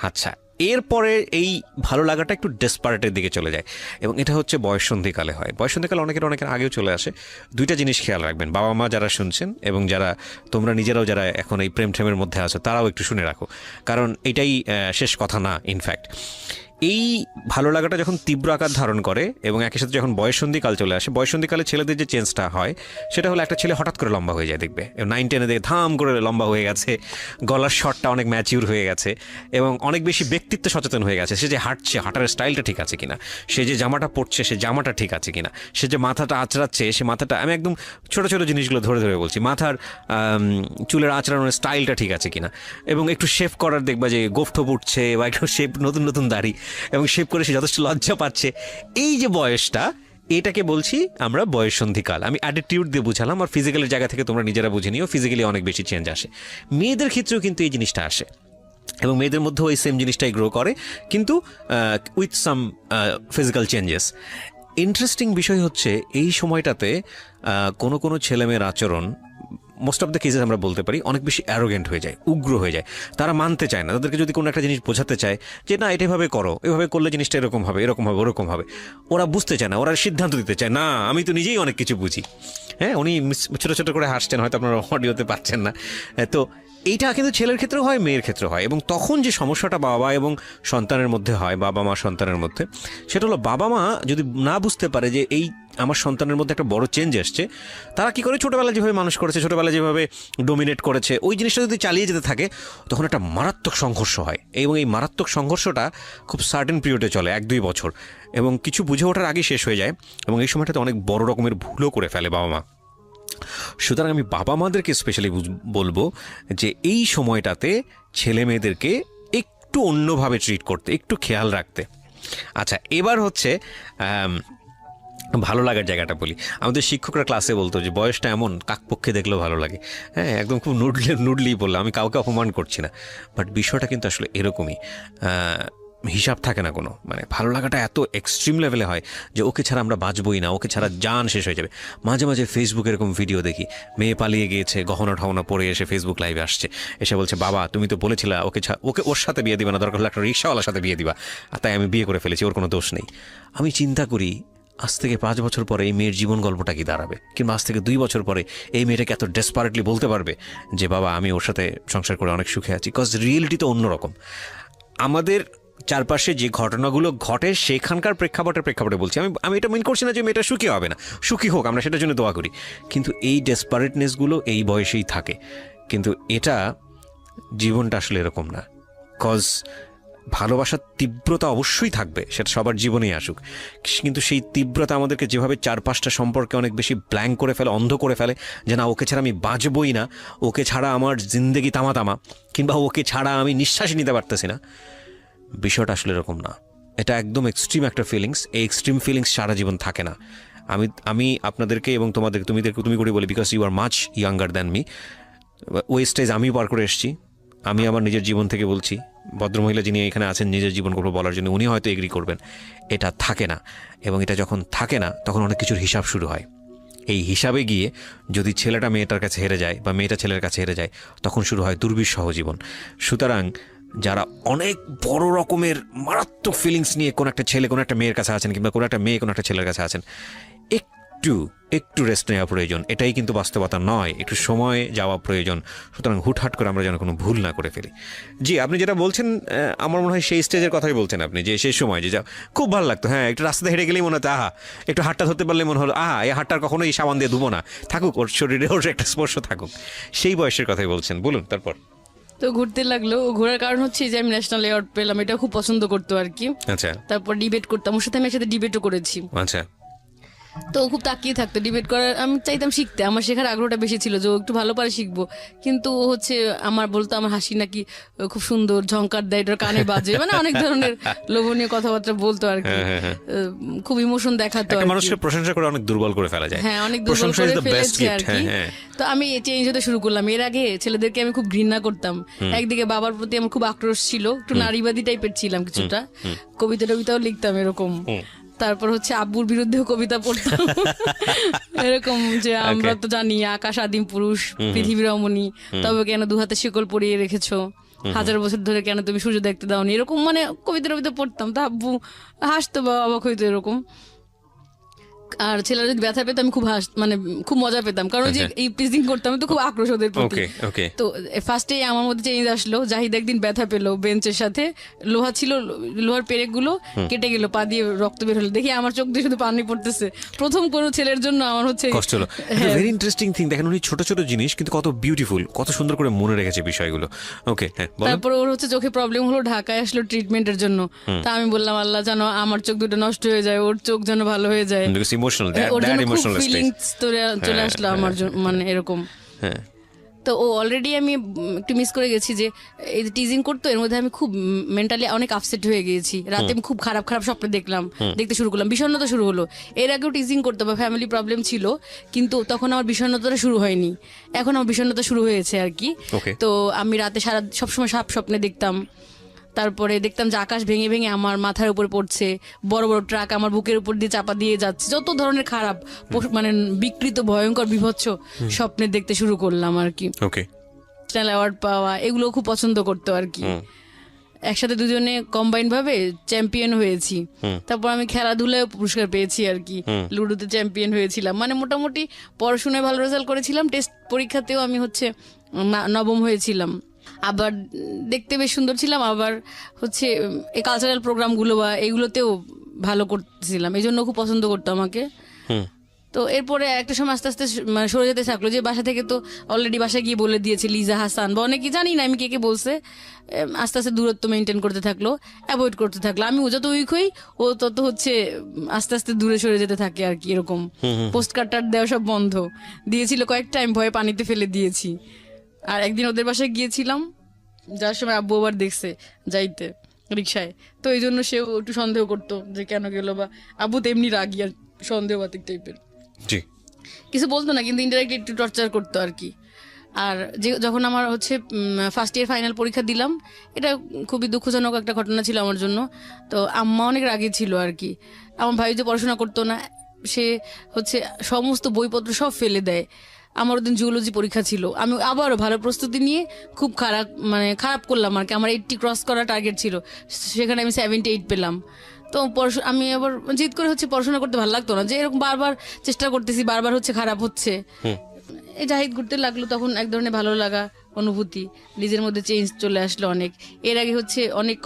আচ্ছা, এরপরে এই ভালো লাগাটা একটু ডেসপারেটের দিকে চলে যায়, এবং এটা হচ্ছে বয়ঃসন্ধিকালে হয়। বয়ঃসন্ধিকালে অনেকের আগেও চলে আসে। 2টা জিনিস খেয়াল রাখবেন, বাবা মা যারা শুনছেন এবং যারা তোমরা নিজেরাও যারা এখন এই প্রেম ঠেমের মধ্যে আছো, তারাও একটু শুনে রাখো, কারণ এটাই শেষ কথা না। ইনফ্যাক্ট এই ভালো লাগাটা যখন তীব্র আকার ধারণ করে এবং একই সাথে যখন বয়ঃসন্ধিকাল চলে আসে, বয়ঃসন্ধিকালে ছেলেদের যে চেঞ্জটা হয় সেটা হলো একটা ছেলে হঠাৎ করে লম্বা হয়ে যায়, দেখবে 9-10-এ দেখে ধাম করে লম্বা হয়ে গেছে, গলার শটটা অনেক ম্যাচিউর হয়ে গেছে এবং অনেক বেশি ব্যক্তিত্ব সচেতন হয়ে গেছে। সে যে হাঁটছে, হাঁটার স্টাইলটা ঠিক আছে কিনা, সে যে জামাটা পরছে সে জামাটা ঠিক আছে কিনা, সে যে মাথাটা আঁচড়াচ্ছে সে মাথাটা, আমি একদম ছোট ছোট জিনিসগুলো ধরে ধরে বলছি, মাথার চুলের আঁচড়ানোর স্টাইলটা ঠিক আছে কিনা, এবং একটু শেভ করার দেখবা যে গোফঠোপ উঠছে বা একটু শেভ, নতুন নতুন দাড়ি, এবং শেভ করে সে যথেষ্ট লজ্জা পাচ্ছে। এই যে বয়সটা, এটাকে বলছি আমরা বয়ঃসন্ধিকাল। আমি অ্যাটিটিউড দিয়ে বুঝালাম, আর ফিজিক্যালের জায়গা থেকে তোমরা নিজেরা বুঝে নিও, ফিজিক্যালি অনেক বেশি চেঞ্জ আসে। মেয়েদের ক্ষেত্রেও কিন্তু এই জিনিসটা আসে, এবং মেয়েদের মধ্যেও এই সেম জিনিসটাই গ্রো করে, কিন্তু with some physical changes. Interesting বিষয় হচ্ছে এই সময়টাতে কোনো কোনো ছেলেমেয়ের আচরণ, মোস্ট অফ দ্য কেসেস আমরা বলতে পারি, অনেক বেশি অ্যারোগেন্ট হয়ে যায়, উগ্র হয়ে যায়। তারা মানতে চায় না, তাদেরকে যদি কোনো একটা জিনিস বোঝাতে চায় যে না এটা এভাবে করো, এভাবে করলে জিনিসটা এরকম হবে, এরকম হবে, ওরকম হবে, ওরা বুঝতে চায় না, ওরা সিদ্ধান্ত দিতে চায় না, আমি তো নিজেই অনেক কিছু বুঝি। হ্যাঁ, উনি ছোটো ছোটো করে হাসছেন, হয়তো আপনারা অডিওতে পাচ্ছেন না। তো এইটা কিন্তু ছেলের ক্ষেত্রেও হয়, মেয়ের ক্ষেত্রেও হয়। এবং তখন যে সমস্যাটা বাবা এবং সন্তানের মধ্যে হয়, বাবা মা সন্তানের মধ্যে, সেটা হলো বাবা মা যদি না বুঝতে পারে যে এই আমার সন্তানের মধ্যে একটা বড় চেঞ্জ আসছে, তারা কি করে ছোটোবেলায় যেভাবে মানুষ করেছে, ছোটোবেলায় যেভাবে ডোমিনেট করেছে, ওই জিনিসটা যদি চালিয়ে যেতে থাকে, তখন একটা মারাত্মক সংঘর্ষ হয়। এবং এই মারাত্মক সংঘর্ষটা খুব সার্টেন পিরিয়ডে চলে, 1-2 বছর, এবং কিছু বুঝে ওঠার আগে শেষ হয়ে যায়, এবং এই সময়টাতে অনেক বড় রকমের ভুলও করে ফেলে বাবা মা। সুতরাং আমি বাবা মাদেরকে স্পেশালি বলবো যে এই সময়টাতে ছেলে মেয়েদেরকে একটু অন্যভাবে ট্রিট করতে, একটু খেয়াল রাখতে। আচ্ছা, এবার হচ্ছে ভালো লাগার জায়গাটা বলি। আমাদের শিক্ষকরা ক্লাসে বলতো যে বয়সটা এমন, কাকপক্ষে দেখলেও ভালো লাগে। হ্যাঁ, একদম খুব নুডলি বললাম, আমি কাউকে অপমান করছি না, বাট বিষয়টা কিন্তু আসলে এরকমই। হিসাব থাকে না কোনো, মানে ভালো লাগাটা এত এক্সট্রিম লেভেলে হয় যে ওকে ছাড়া আমরা বাঁচবই না, ওকে ছাড়া জান শেষ হয়ে যাবে। মাঝে মাঝে ফেসবুকে এরকম ভিডিও দেখি, মেয়ে পালিয়ে গিয়েছে, গহনা ঠহনা পরে এসে ফেসবুক লাইভে আসছে, এসে বলছে বাবা তুমি তো বলেছিলা ওকে ওর সাথে বিয়ে দিবা না, দরকার হলে একটা রিক্সাওয়ালার সাথে বিয়ে দিবা, আর তাই আমি বিয়ে করে ফেলেছি, ওর কোনো দোষ নেই। আমি চিন্তা করি আজ থেকে 5 বছর পরে এই মেয়ের জীবন গল্পটা কি দাঁড়াবে, কিংবা আজ থেকে 2 বছর পরে এই মেয়েটাকে এত ডেসপারেটলি বলতে পারবে যে বাবা আমি ওর সাথে সংসার করে অনেক সুখে আছি। কজ রিয়েলিটি তো অন্যরকম। আমাদের চারপাশে যে ঘটনাগুলো ঘটে সেখানকার প্রেক্ষাপটে বলছি, আমি এটা মিন করছি না যে মেয়েটা সুখী হবে না, সুখী হোক, আমরা সেটার জন্য দোয়া করি, কিন্তু এই ডেসপারেটনেসগুলো এই বয়সেই থাকে। কিন্তু এটা জীবনটা আসলে এরকম না। কজ ভালোবাসার তীব্রতা অবশ্যই থাকবে, সেটা সবার জীবনেই আসুক, কিন্তু সেই তীব্রতা আমাদেরকে যেভাবে 4-5টা সম্পর্কে অনেক বেশি ব্ল্যাঙ্ক করে ফেলে, অন্ধ করে ফেলে, যে না ওকে ছাড়া আমি বাঁচবই না, ওকে ছাড়া আমার জিন্দেগি তামা, কিংবা ওকে ছাড়া আমি নিঃশ্বাসই নিতে পারতেছি না, বিষয়টা আসলে এরকম না। এটা একদম এক্সট্রিম একটা ফিলিংস। এই এক্সট্রিম ফিলিংস সারা জীবন থাকে না। আমি আপনাদেরকে এবং তুমি করে বলি, because you are much younger than me, ওই স্টেজ আমি পার করে এসেছি। আমি আমার নিজের জীবন থেকে বলছি, ভদ্রমহিলা যিনি এখানে আছেন নিজের জীবন গল্প বলার জন্য, উনি হয়তো এগ্রি করবেন, এটা থাকে না। এবং এটা যখন থাকে না তখন অনেক কিছুর হিসাব শুরু হয়। এই হিসাবে গিয়ে যদি ছেলেটা মেয়েটার কাছে হেরে যায় বা মেয়েটা ছেলের কাছে হেরে যায়, তখন শুরু হয় দুর্বিষহ জীবন। সুতরাং যারা অনেক বড় রকমের মারাত্মক ফিলিংস নিয়ে কোনো একটা ছেলে কোনো একটা মেয়ের কাছে আছেন, কিংবা কোনো একটা মেয়ে কোনো একটা ছেলের কাছে আছেন, একটু রেস্ট নেওয়া প্রয়োজন। এটাই কিন্তু বাস্তবতা নয়, একটু সময় যাওয়া প্রয়োজন। সুতরাং হুটহাট করে আমরা যেন কোনো ভুল না করে ফেলি। জি, আপনি যেটা বলছেন আমার মনে হয় সেই স্টেজের কথাই বলছেন আপনি, যে সেই সময় যে খুব ভালো লাগতো, হ্যাঁ একটু রাস্তাতে হেঁটে গেলেই মনে হতো আহা, একটু হাতটা ধরতে পারলে মনে হলো আহা, এই হাতটার কখনোই সাবান দিয়ে ধুবো না, থাকুক ওর শরীরে, ওর একটা স্পর্শ থাকুক। সেই বয়সের কথাই বলছেন, বলুন তারপর। তো ঘুরতে লাগলো, ঘোরার কারণ হচ্ছে যে আমি ন্যাশনাল অ্যাওয়ার্ড পেলাম, এটা খুব পছন্দ করতো আর কি। আচ্ছা। তারপর ডিবেট করতাম ওর সাথে, আমি একসাথে ডিবেটও করেছি। আচ্ছা। তো খুব তাকিয়ে থাকতো ডিবেট করার, আমি চাইতাম শিখতে, আমার শেখার আগ্রহটা বেশি ছিল যে ও একটু ভালো পারে শিখবো। কিন্তু হচ্ছে আমার বলতো আমার হাসি নাকি খুব সুন্দর, ঝংকার দেয়, এটার কানে বাজে, মানে অনেক ধরনের লোভনীয় কথাবার্তা বলতো আর কি, খুব ইমোশন দেখাতো। মানুষকে প্রশংসা করে অনেক দুর্বল করে ফেলা যায়। হ্যাঁ, অনেক দুর্বল করে ফেলেছে আর কি। তো আমি চেঞ্জ হতে শুরু করলাম। এর আগে ছেলেদেরকে আমি খুব ঘৃণা করতাম। একদিকে বাবার প্রতি আমার খুব আক্রোশ ছিল, একটু নারীবাদী টাইপের ছিলাম কিছুটা, কবিতাও লিখতাম এরকম। তারপর হচ্ছে আব্বুর বিরুদ্ধেও কবিতা পড়তাম এরকম, যে আমরা তো জানি আকাশ আদিম পুরুষ, পৃথিবী রমণী, তবে কেন দু হাতে শিকল পরিয়ে রেখেছো, 1000 বছর ধরে কেন তুমি সূর্য দেখতে দাওনি, এরকম মানে কবিতা পড়তাম। তা আব্বু হাসতো বা অবাক হইতো এরকম। আর ছেলেরা যদি ব্যথা পেতাম, খুব মানে খুব মজা পেতাম, কারণ যে এই প্রিজিং করতাম তো খুব আক্রোশ ওদের প্রতি। তো ফার্স্টে আমার মধ্যে চেঞ্জ আসলো। জাহিদ একদিন ব্যথা পেলো বেঞ্চের সাথে, লোহা ছিল, লোহার পেরেক গুলো কেটে গেল, পা দিয়ে রক্ত বের হলো, দেখি আমার চোখ দিয়ে শুধু পানি পড়তেছে। প্রথম কোনো ছেলের জন্য আমার হচ্ছে কষ্ট হলো। ভেরি ইন্টারেস্টিং থিং, দেখেন উনি ছোট ছোট জিনিস কিন্তু কত বিউটিফুল, কত সুন্দর করে মনে রেখেছে বিষয়গুলো। ওকে, তারপর ওর হচ্ছে চোখে প্রবলেম হলো, ঢাকায় আসলো ট্রিটমেন্টের জন্য। তা আমি বললাম আল্লাহ জানো আমার চোখ দুটো নষ্ট হয়ে যায়, ওর চোখ যেন ভালো হয়ে যায়। চলে আসলো আমার মানে এরকম। তো ও অলরেডি আমি একটু মিস করে গেছি যে এই যে টিজিং করতো, এর মধ্যে আমি খুব মেন্টালি অনেক আপসেট হয়ে গিয়েছি। রাতে আমি খুব খারাপ স্বপ্ন দেখতে শুরু করলাম, বিষণ্ণতা শুরু হলো। এর আগেও টিজিং করতো বা ফ্যামিলি প্রবলেম ছিল, কিন্তু তখন আমার বিষণ্ণতাটা শুরু হয়নি, এখন আমার বিষণ্ণতা শুরু হয়েছে আর কি। তো আমি রাতে সবসময় স্বপ্নে দেখতাম। তারপরে দেখতাম যে আকাশ ভেঙে ভেঙে আমার মাথার উপর পড়ছে, বড় বড় ট্রাক আমার বুকের উপর দিয়ে চাপা দিয়ে যাচ্ছে, যত ধরনের খারাপ মানে বিকৃত ভয়ঙ্কর বিভৎস স্বপ্নে দেখতে শুরু করলাম আর কি। ন্যাশনাল অ্যাওয়ার্ড পাওয়া এগুলো খুব পছন্দ করতো আর কি। একসাথে দুজনে কম্বাইন ভাবে চ্যাম্পিয়ন হয়েছি। তারপর আমি খেলাধুলায় পুরস্কার পেয়েছি আর কি, লুডোতে চ্যাম্পিয়ন হয়েছিলাম। মানে মোটামুটি পড়াশোনায় ভালো রেজাল্ট করেছিলাম, টেস্ট পরীক্ষাতেও আমি হচ্ছে 9ম হয়েছিলাম। আবার দেখতে বেশ সুন্দর ছিলাম, আবার হচ্ছে এই কালচারাল প্রোগ্রামগুলো বা এগুলোতেও ভালো করতেছিলাম, এই জন্য খুব পছন্দ করতো আমাকে। তো এরপরে একটা সময় আস্তে আস্তে মানে সরে যেতে থাকলো, যে বাসা থেকে তো অলরেডি বাসায় গিয়ে বলে দিয়েছে লিজা হাসান বা অনেকে, জানি না আমি কে বলছে। আস্তে আস্তে দূরত্ব মেনটেন করতে থাকলো, অ্যাভয়েড করতে থাকলো। আমি যত উইক হই ও তত হচ্ছে আস্তে আস্তে দূরে সরে যেতে থাকে আর কি এরকম। পোস্ট কার্ড দেওয়া সব বন্ধ দিয়েছিল, কয়েক টাইম ভয়ে পানিতে ফেলে দিয়েছি। আর একদিন ওদের বাসায় গিয়েছিলাম, যার সময় আব্বু আবার দেখছে যাইতে রিক্সায়, তো এই জন্য সেও একটু সন্দেহ করতো যে কেন গেলো, বা আব্বু তো এমনি রাগি আর সন্দেহবাতিক টাইপের, কিছু বলতো না কিন্তু ইনডাইরেক্টলি একটু টর্চার করতো আর কি। আর যখন আমার হচ্ছে ফার্স্ট ইয়ার ফাইনাল পরীক্ষা দিলাম, এটা খুবই দুঃখজনক একটা ঘটনা ছিল আমার জন্য। তো আম্মা অনেক রাগী ছিল আর কি। আমার ভাই যে পড়াশোনা করতো না, সে হচ্ছে সমস্ত বইপত্র সব ফেলে দেয়। আমার ওদিন জুওলজি পরীক্ষা ছিল, আমি আবারও ভালো প্রস্তুতি নিয়ে খুব খারাপ করলাম আর কি। আমার 80 ক্রস করা টার্গেট ছিল, সেখানে আমি 78 পেলাম। তো আমি আবার জিদ করে হচ্ছে পড়াশোনা করতে ভালো লাগতো না, যে এরকম বারবার চেষ্টা করতেছি, বারবার হচ্ছে খারাপ হচ্ছে। এই জাহিদ ঘুরতে লাগলো, তখন এক ধরনের ভালো লাগা, অনুভূতি, নিজের মধ্যে চেঞ্জ চলে আসলো অনেক। এর আগে হচ্ছে অনেক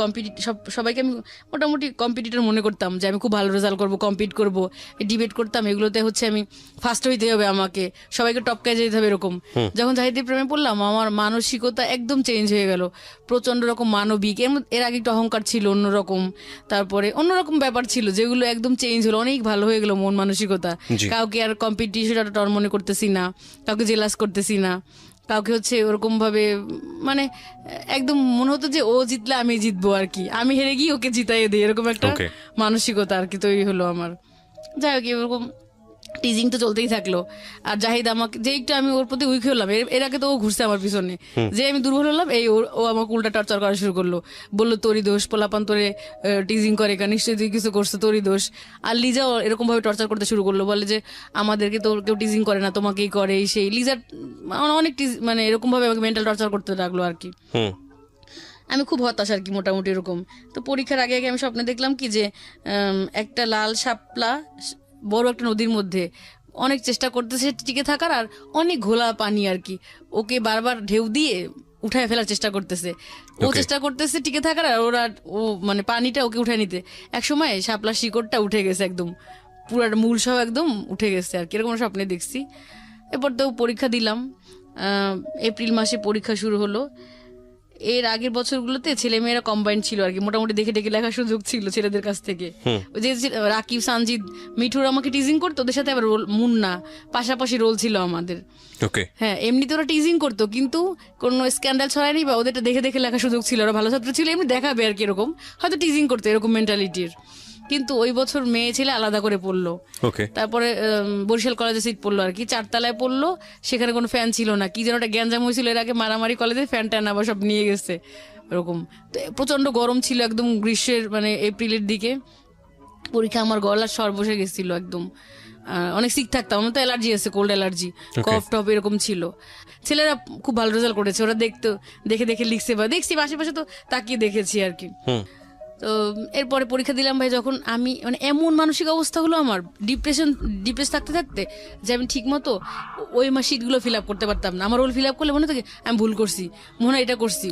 সবাইকে আমি মোটামুটি কম্পিটিটর মনে করতাম, যে আমি খুব ভালো রেজাল্ট করবো, কম্পিট করবো, ডিবেট করতাম, এগুলোতে হচ্ছে আমি ফার্স্ট হইতে হবে, আমাকে সবাইকে টপকায় যেতে হবে এরকম। যখন জাহিদের প্রেমে পড়লাম, আমার মানসিকতা একদম চেঞ্জ হয়ে গেল, প্রচন্ড রকম মানবিক। এর আগে একটু অহংকার ছিল অন্যরকম, তারপরে অন্যরকম ব্যাপার ছিল, যেগুলো একদম চেঞ্জ হলো, অনেক ভালো হয়ে গেল মন মানসিকতা। কাউকে আর কম্পিটিশনটা টর মনে করতেছি না, কাউকে জেলাস করতেছি না, কাউকে হচ্ছে ওরকম ভাবে মানে একদম মনে হতো যে ও জিতলে আমি জিতবো আর কি, আমি হেরে গিয়ে ওকে জিতাইয়ে দিই, এরকম একটা মানসিকতা আর কি তৈরি হলো আমার। যাই হোক, এরকম টিজিং তো চলতেই থাকলো। আর জাহিদ আমাকে যে একটু আমি ওর প্রতি উইক হলাম, এর আগে তো ও ঘুরছে আমার পিছনে, যে আমি দুর্বল হলাম, ও আমাকে উল্টা টর্চার করা শুরু করলো, বললো তোরই দোষ, পোলাপান তোরে টিজিং করে, নিশ্চয়ই তুই কিছু করছো, তোরই দোষ। আর লিজাও এরকম ভাবে টর্চার করতে শুরু করলো, বলে যে আমাদেরকে তো কেউ টিজিং করে না, তোমাকেই করে, সেই লিজার অনেক মানে এরকম ভাবে আমাকে মেন্টাল টর্চার করতে লাগলো আর কি। আমি খুব হতাশ আর কি, মোটামুটি এরকম। তো পরীক্ষার আগে আগে আমি স্বপ্নে দেখলাম কি যে একটা লাল শাপলা বড় একটা নদীর মধ্যে অনেক চেষ্টা করতেছে টিকে থাকার, আর অনেক ঘোলা পানি আর কি, ওকে বারবার ঢেউ দিয়ে উঠায় ফেলার চেষ্টা করতেছে, ও চেষ্টা করতেছে টিকে থাকার, আর ও মানে পানিটা ওকে উঠায় নিতে। এক সময় শাপলা শিকড়টা উঠে গেছে একদম, পুরো মূল সহ একদম উঠে গেছে আর কি, এরকম স্বপ্নে দেখছি। এরপর তো পরীক্ষা দিলাম, এপ্রিল মাসে পরীক্ষা শুরু হলো। এর আগের বছরগুলোতে ছেলে মেয়েরা কম্বাইন্ড ছিল আর কি, মোটামুটি দেখে দেখে লেখার সুযোগ ছিল ছেলেদের কাছ থেকে। ওই যে রাকিব, সানজিদ, মিঠুর আমাকে টিজিং করতো, ওদের সাথে আবার মুন্না পাশাপাশি রোল ছিল আমাদের। হ্যাঁ, এমনিতে ওরা টিজিং করতো, কিন্তু কোনো স্ক্যান্ডাল ছড়ায়নি, বা ওদেরটা দেখে দেখে লেখার সুযোগ ছিল, ওরা ভালো ছাত্র ছিল, এমনি দেখাবে আর কি, এরকম হয়তো টিজিং করতো, এরকম মেন্টালিটির। কিন্তু ওই বছর মেয়ে ছেলে আলাদা করে পড়লো। তারপরে বরিশাল কলেজে সিট পড়লো আর কি, 4 তলায় পড়লো, সেখানে কোনো ফ্যান ছিল না, কি যেন একটা গ্যাঞ্জাম হয়েছিল এর আগে, মারামারি কলেজে, ফ্যান ট্যান আবার সব নিয়ে গেছে এরকম। প্রচন্ড গরম ছিল একদম, গ্রীষ্মের মানে এপ্রিলের দিকে পরীক্ষা। আমার গলার স্বর বসে গেছিল একদম, অনেক সিক থাকতাম, আমার তো অ্যালার্জি আছে, কোল্ড অ্যালার্জি, কফ টফ এরকম ছিল। ছেলেরা খুব ভালো রেজাল্ট করেছে, ওরা দেখে দেখে লিখছে, বা দেখছি আশেপাশে তো তাকিয়ে দেখেছি আর কি। তো এরপরে পরীক্ষা দিলাম ভাই, যখন আমি মানে এমন মানসিক অবস্থা হলো আমার, ডিপ্রেস থাকতে থাকতে, যে আমি ঠিক মতো ওই শিটগুলো ফিল আপ করতে পারতাম না। আমার রোল ফিল আপ করলে মনে থাকে আমি ভুল করছি, মনে হয় এটা করছি,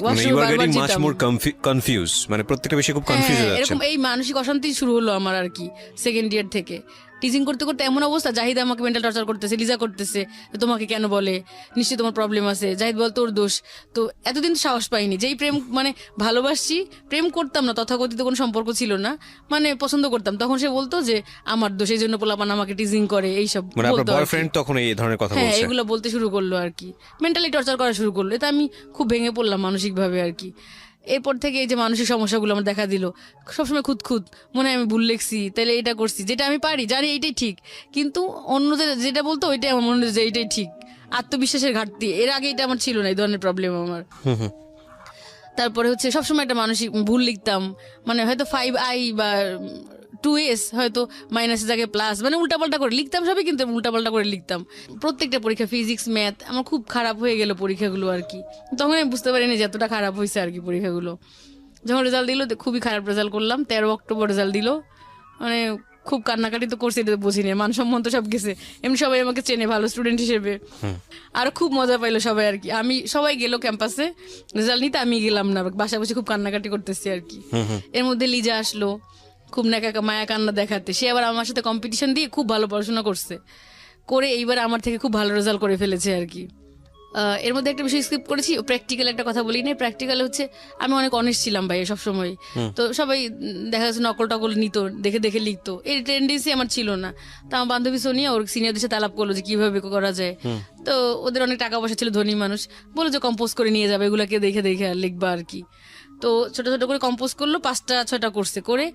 এরকম এই মানসিক অশান্তি শুরু হলো আমার আর কি সেকেন্ড ইয়ার থেকে। টিচিং করতে করতে এমন অবস্থা, জাহিদ আমাকে মেন্টাল টর্চার করতেছে, লিজা করতেছে, তোমাকে কেন বলে, নিশ্চয়ই তোমার প্রবলেম আছে, জাহিদ বল তোর দোষ। তো এতদিন সাহস পাইনি, যেই প্রেম মানে ভালোবাসছি, প্রেম করতাম না, তথাকথিত কোনো সম্পর্ক ছিল না, মানে পছন্দ করতাম, তখন সে বলতো যে আমার দোষ, এই জন্য পোলাপান আমাকে টিচিং করে, এইসব হ্যাঁ এগুলো বলতে শুরু করলো আর কি, মেন্টালি টর্চার করা শুরু করলো। এটা আমি খুব ভেঙে পড়লাম মানসিক ভাবে আর কি। এরপর থেকে এই যে মানসিক সমস্যাগুলো আমার দেখা দিল, সবসময় খুঁত মনে হয় আমি ভুল লিখছি, তাহলে এটা করছি, যেটা আমি পারি জানি এইটাই ঠিক, কিন্তু অন্যদের যেটা বলতো ওইটাই আমার মনে হয় যে এইটাই ঠিক, আত্মবিশ্বাসের ঘাটতি। এর আগে এটা আমার ছিল না, এই ধরনের প্রবলেম আমার। তারপরে হচ্ছে সবসময় একটা মানসিক ভুল লিখতাম, মানে হয়তো 5i বা 2s হয়তো মাইনাসের জায়গায় প্লাস, মানে উল্টাপাল্টা করে লিখতাম সবই, কিন্তু উল্টাপাল্টা করে লিখতাম প্রত্যেকটা পরীক্ষা। ফিজিক্স, ম্যাথ আমার খুব খারাপ হয়ে গেল পরীক্ষাগুলো আর কি, তখন আমি বুঝতে পারিনি যে এতটা খারাপ হয়েছে আর কি পরীক্ষাগুলো। যখন রেজাল্ট দিল খুবই খারাপ রেজাল্ট করলাম, 13 অক্টোবর রেজাল্ট দিল, মানে খুব কান্নাকাটি তো করছে, এটা বুঝিনি, মানসম্মান তো সব গেছে, এমনি সবাই আমাকে চেনে ভালো স্টুডেন্ট হিসেবে, আর খুব মজা পাইলো সবাই আর কি। সবাই গেল ক্যাম্পাসে রেজাল্ট নিতে, আমি গেলাম না, বাসা বসে খুব কান্নাকাটি করতেছি আর কি। এর মধ্যে লিজা আসলো খুব মায়া কান্না দেখাতে, সে আবার আমার সাথে কম্পিটিশন দিয়ে খুব ভালো পড়াশোনা করে এইবার আমার থেকে খুব ভালো রেজাল্ট করে ফেলেছে আর কি। এর মধ্যে একটা বিষয় স্কিপ করেছি, প্র্যাকটিক্যাল একটা কথা বলি না। প্র্যাকটিক্যাল হচ্ছে আমি অনেক অনেস্ট ছিলাম ভাই সবসময়, তো সবাই দেখা যাচ্ছে নকল টকল নিত, দেখে দেখে লিখতো, এই টেন্ডেন্সি আমার ছিল না। তো আমার বান্ধবী সোনিয়া ওর সিনিয়রদের সাথে আলাপ করলো যে কিভাবে করা যায়, তো ওদের অনেক টাকা পয়সা ছিল, ধনী মানুষ, বলো যে কম্পোজ করে নিয়ে যাবে, এগুলাকে দেখে দেখে আর লিখবা আর কি। তো ছোট ছোট করে কম্পোজ করলো, 5টা-6টা করছে, করে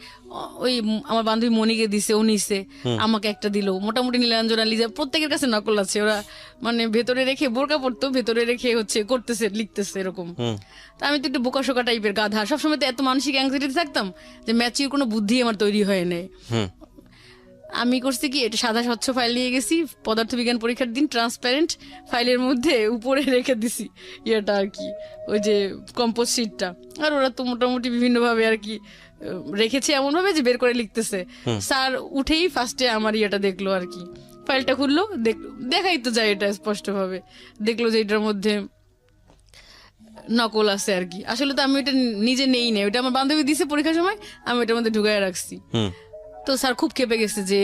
ওই আমার বান্ধবী মনিকে দিছে, ও নিছে, আমাকে একটা দিল। মোটামুটি নীলাঞ্জনা, লিজা প্রত্যেকের কাছে নকল আছে, ওরা মানে ভেতরে রেখে বোরকা পড়তো, ভেতরে রেখে হচ্ছে করতেছে, লিখতেছে এরকম। তা আমি তো একটু বোকাশোকা টাইপের গাধা, সবসময় তো এত মানসিক অ্যাংজাইটিতে থাকতাম যে ম্যাচিউর কোনো বুদ্ধি আমার তৈরি হয় নাই। আমি করছি কি, এটা সাদা স্বচ্ছ ফাইল নিয়ে গেছি, পদার্থবিজ্ঞান পরীক্ষার দিন ট্রান্সপারেন্ট ফাইলের মধ্যে উপরে রেখে দিছি ইয়েটা আর কি, ওই যে কম্পোজ শিটটা। আর ওরা তো মোটামুটি বিভিন্ন ভাবে আর কি রেখেছে, এমন ভাবে যে বের করে লিখতেছে। স্যার উঠেই ফার্স্টে আমার ইয়েটা দেখলো আর কি, ফাইলটা খুললো, দেখাই তো যায় এটা স্পষ্ট ভাবে, দেখলো যে এটার মধ্যে নকল আছে আর কি। আসলে তো আমি এটা নিজে নেই না, ওটা আমার বান্ধবী দিছে পরীক্ষার সময়, আমি ওটার মধ্যে ঢুকায় রাখছি। তো স্যার খুব খেপে গেছে যে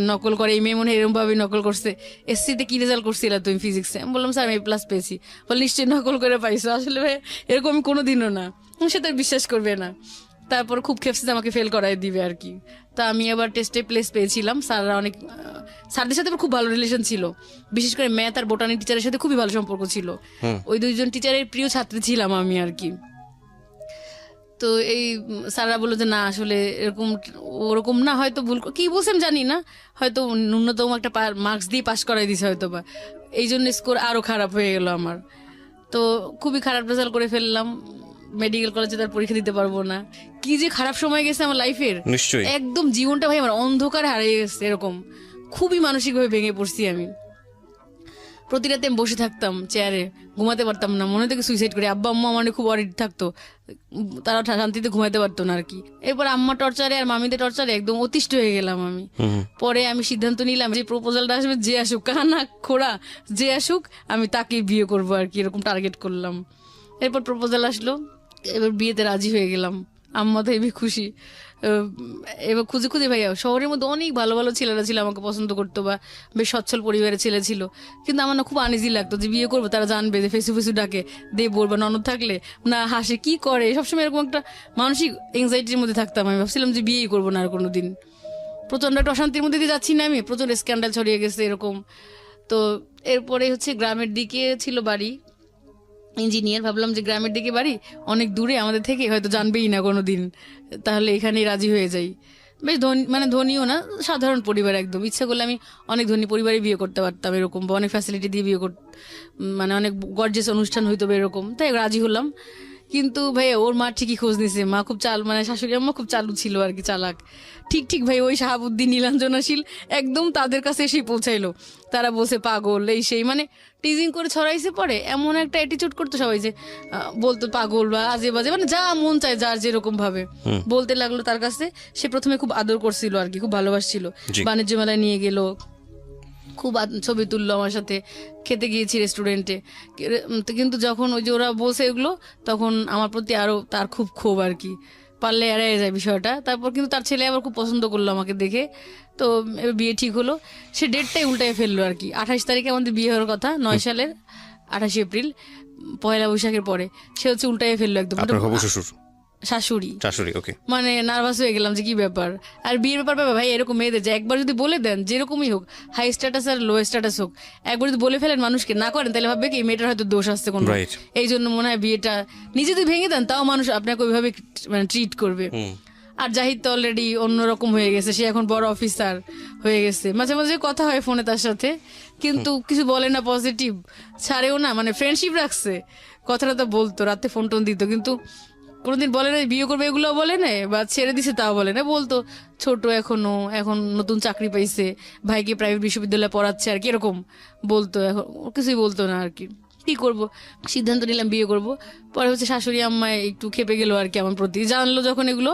নকল করে, এই মেয়ে মনে হয় এরকম ভাবে নকল করছে, এসসিতে কি রেজাল্ট করছিল তুমি ফিজিক্সে? আমি বললাম স্যার আমি A+ পেয়েছি। বলে নিশ্চয়ই নকল করে পাইছো। আসলে ভাই এরকম আমি কোনোদিনও না, সে তো বিশ্বাস করবে না। তারপর খুব খেপছে যে আমাকে ফেল করাই দিবে আর কি। তা আমি আবার টেস্টে প্লেস পেয়েছিলাম। স্যাররা অনেক, স্যারদের সাথে আমার খুব ভালো রিলেশন ছিল, বিশেষ করে ম্যাথ আর বোটানি টিচারের সাথে খুবই ভালো সম্পর্ক ছিল। ওই দুইজন টিচারের প্রিয় ছাত্রী ছিলাম আমি আর কি। তো এই স্যাররা বললো যে না আসলে এরকম ওরকম না, হয়তো ভুল কি বলছেন জানি না, হয়তো ন্যূনতম একটা মার্কস দিয়ে পাশ করাই দিছে হয়তো বা, এই জন্য স্কোর আরো খারাপ হয়ে গেল আমার। তো খুবই খারাপ রেজাল্ট করে ফেললাম, মেডিকেল কলেজে তার পরীক্ষা দিতে পারবো না। কি যে খারাপ সময় গেছে আমার লাইফের, নিশ্চয়ই একদম জীবনটা ভাই আমার অন্ধকারে হারিয়ে গেছে এরকম। খুবই মানসিকভাবে ভেঙে পড়ছি আমি। প্রতি রাতে আমি বসে থাকতাম চেয়ারে, ঘুমাতে পারতাম না, মনে থেকে সুইসাইড করি। আব্বা আম্মা মানে খুব অরিড থাকতো, তারা শান্তিতে ঘুমাতে পারতো না আর কি। এরপর আম্মা টর্চারে আর মামিদের টর্চারে একদম অতিষ্ঠ হয়ে গেলাম আমি। পরে আমি সিদ্ধান্ত নিলাম যে প্রপোজালটা আসবে, যে আসুক, কানা খোড়া যে আসুক, আমি তাকে বিয়ে করবো আর কি, এরকম টার্গেট করলাম। এরপর প্রপোজাল আসলো, এবার বিয়েতে রাজি হয়ে গেলাম। আম্মা তো হেবি খুশি। এবার খুঁজে খুঁজে ভাইয়া শহরের মধ্যে অনেক ভালো ভালো ছেলেরা ছিল, আমাকে পছন্দ করতো বা বেশ সচ্ছল পরিবারের ছেলে ছিল, কিন্তু আমার না খুব আনইজি লাগতো যে বিয়ে করবো, তারা জানবে যে ফেসু ফেসু ডাকে, দে বলবা ননদ থাকলে না হাসে কি করে, সবসময় এরকম একটা মানসিক এংজাইটির মধ্যে থাকতাম। আমি ভাবছিলাম যে বিয়েই করবো না আর কোনোদিন। প্রচন্ড একটা অশান্তির মধ্যে দিয়ে যাচ্ছি না আমি, প্রচন্ড স্ক্যান্ডাল ছড়িয়ে গেছে এরকম। তো এরপরে হচ্ছে গ্রামের দিকে ছিল বাড়ি, ইঞ্জিনিয়ার। ভাবলাম যে গ্রামের দিকে বাড়ি, অনেক দূরে আমাদের থেকে, হয়তো জানবেই না কোনো দিন, তাহলে এখানেই রাজি হয়ে যাই। বেশ ধনী, মানে ধনীও না, সাধারণ পরিবার একদম। ইচ্ছা করলে আমি অনেক ধনী পরিবারে বিয়ে করতে পারতাম এরকম, বা অনেক ফ্যাসিলিটি দিয়ে বিয়ে মানে অনেক গর্জিয়াস অনুষ্ঠান হইতো এরকম। তাই রাজি হলাম। কিন্তু ভাই ওর মা ঠিকই খোঁজ নিছে, মা খুব মানে শাশুড়ি আম্মা খুব চালু ছিল আর কি, চালাক। ঠিক ভাই ওই শাহাবুদ্দিন নীলাঞ্জনাশীল একদম তাদের কাছে এসেই পৌঁছাইলো। তারা বলছে পাগল এই সেই, মানে টিজিং করে ছড়াইছে। পরে এমন একটা অ্যাটিটিউড করতো সবাই যে বলতো পাগল বা আজে বাজে, মানে যা মন চায় যার যেরকম ভাবে বলতে লাগলো তার কাছে। সে প্রথমে খুব আদর করছিল আর কি, খুব ভালোবাসছিল, বাণিজ্য মেলায় নিয়ে গেল, খুব ছবি তুললো আমার সাথে, খেতে গিয়েছি রেস্টুরেন্টে। কিন্তু যখন ওই যে ওরা বলছে এগুলো, তখন আমার প্রতি আরো তার খুব ক্ষোভ আর কি, পারলে এড়াই যায় বিষয়টা। তারপর কিন্তু তার ছেলে আবার খুব পছন্দ করলো আমাকে দেখে। তো এবার বিয়ে ঠিক হলো। সে ডেটটাই উল্টায় ফেললো আর কি। 28 তারিখে আমাদের বিয়ে হওয়ার কথা, 9 সালের 28 এপ্রিল, পয়লা বৈশাখের পরে। সে হচ্ছে উল্টায় ফেললো একদম। শাশুড়ি ওকে। মানে নার্ভাস হয়ে গেলাম যে কি ব্যাপার। আর বিয়ের ব্যাপার ভাই এরকম মেয়েদের যে একবার যদি বলে দেন, যেরকমই হোক, হাই স্ট্যাটাস আর লো স্ট্যাটাস হোক, একবার যদি বলে ফেলেন মানুষকে, না করেন, তাহলে ভাববে কি এই মেয়েটার হয়তো দোষ আসছে কোনো। এই জন্য মনে হয় বিয়েটা নিজে যদি ভেঙে দেন, তাও মানুষ আপনাকে ওইভাবে মানে ট্রিট করবে। আর জাহিদ তো অলরেডি অন্যরকম হয়ে গেছে, সে এখন বড় অফিসার হয়ে গেছে। মাঝে মাঝে কথা হয় ফোনে তার সাথে, কিন্তু কিছু বলে না, পজিটিভ ছাড়েও না, মানে ফ্রেন্ডশিপ রাখছে। কথাটা তো বলতো, রাতে ফোন টোন দিত, কিন্তু কোনোদিন বলে না বিয়ে করবে, এগুলো বলে না, বা ছেড়ে দিছে তাও বলে না। বলতো ছোট এখনো, এখন নতুন চাকরি পাইছে, ভাইকে প্রাইভেট বিশ্ববিদ্যালয়ে পড়াচ্ছে আর কি, এরকম বলতো। এখন কিছুই বলতো না আর কি। কি করব, সিদ্ধান্ত নিলাম বিয়ে করব। পরে হচ্ছে শাশুড়ি আম্মায় একটু খেপে গেল আর কি আমার প্রতি, জানলো যখন এগুলো,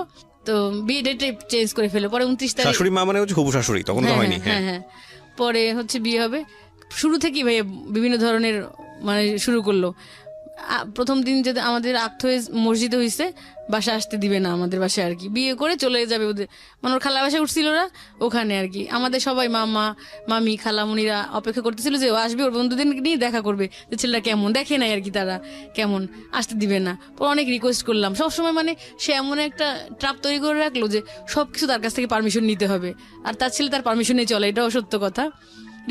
তো বিয়ে ডেট চেঞ্জ করে ফেলে। পরে 29 তারিখ, শাশুড়ি মা মানে হচ্ছে হবু শাশুড়ি, তখন তো হয়নি। হ্যাঁ, পরে হচ্ছে বিয়ে হবে। শুরু থেকেই ভাই বিভিন্ন ধরনের মানে শুরু করলো। প্রথম দিন যদি আমাদের আক্ত হয়ে মসজিদে হয়েছে, বাসা আসতে দিবে না আমাদের বাসায় আর কি, বিয়ে করে চলে যাবে ওদের, মানে ওর খালা বাসায় উঠছিল ওরা, ওখানে আর কি। আমাদের সবাই মামা মামি খালামুনিরা অপেক্ষা করতেছিল যে ও আসবে, ওর বন্ধুদের নিয়ে দেখা করবে, যে ছেলেটা কেমন, দেখে নাই আর কি তারা কেমন, আসতে দিবে না। পর অনেক রিকোয়েস্ট করলাম সবসময়, মানে সে এমন একটা ট্রাপ তৈরি করে রাখলো যে সবকিছু তার কাছ থেকে পারমিশন নিতে হবে, আর তার ছেলে তার পারমিশনে চলে, এটাও সত্য কথা।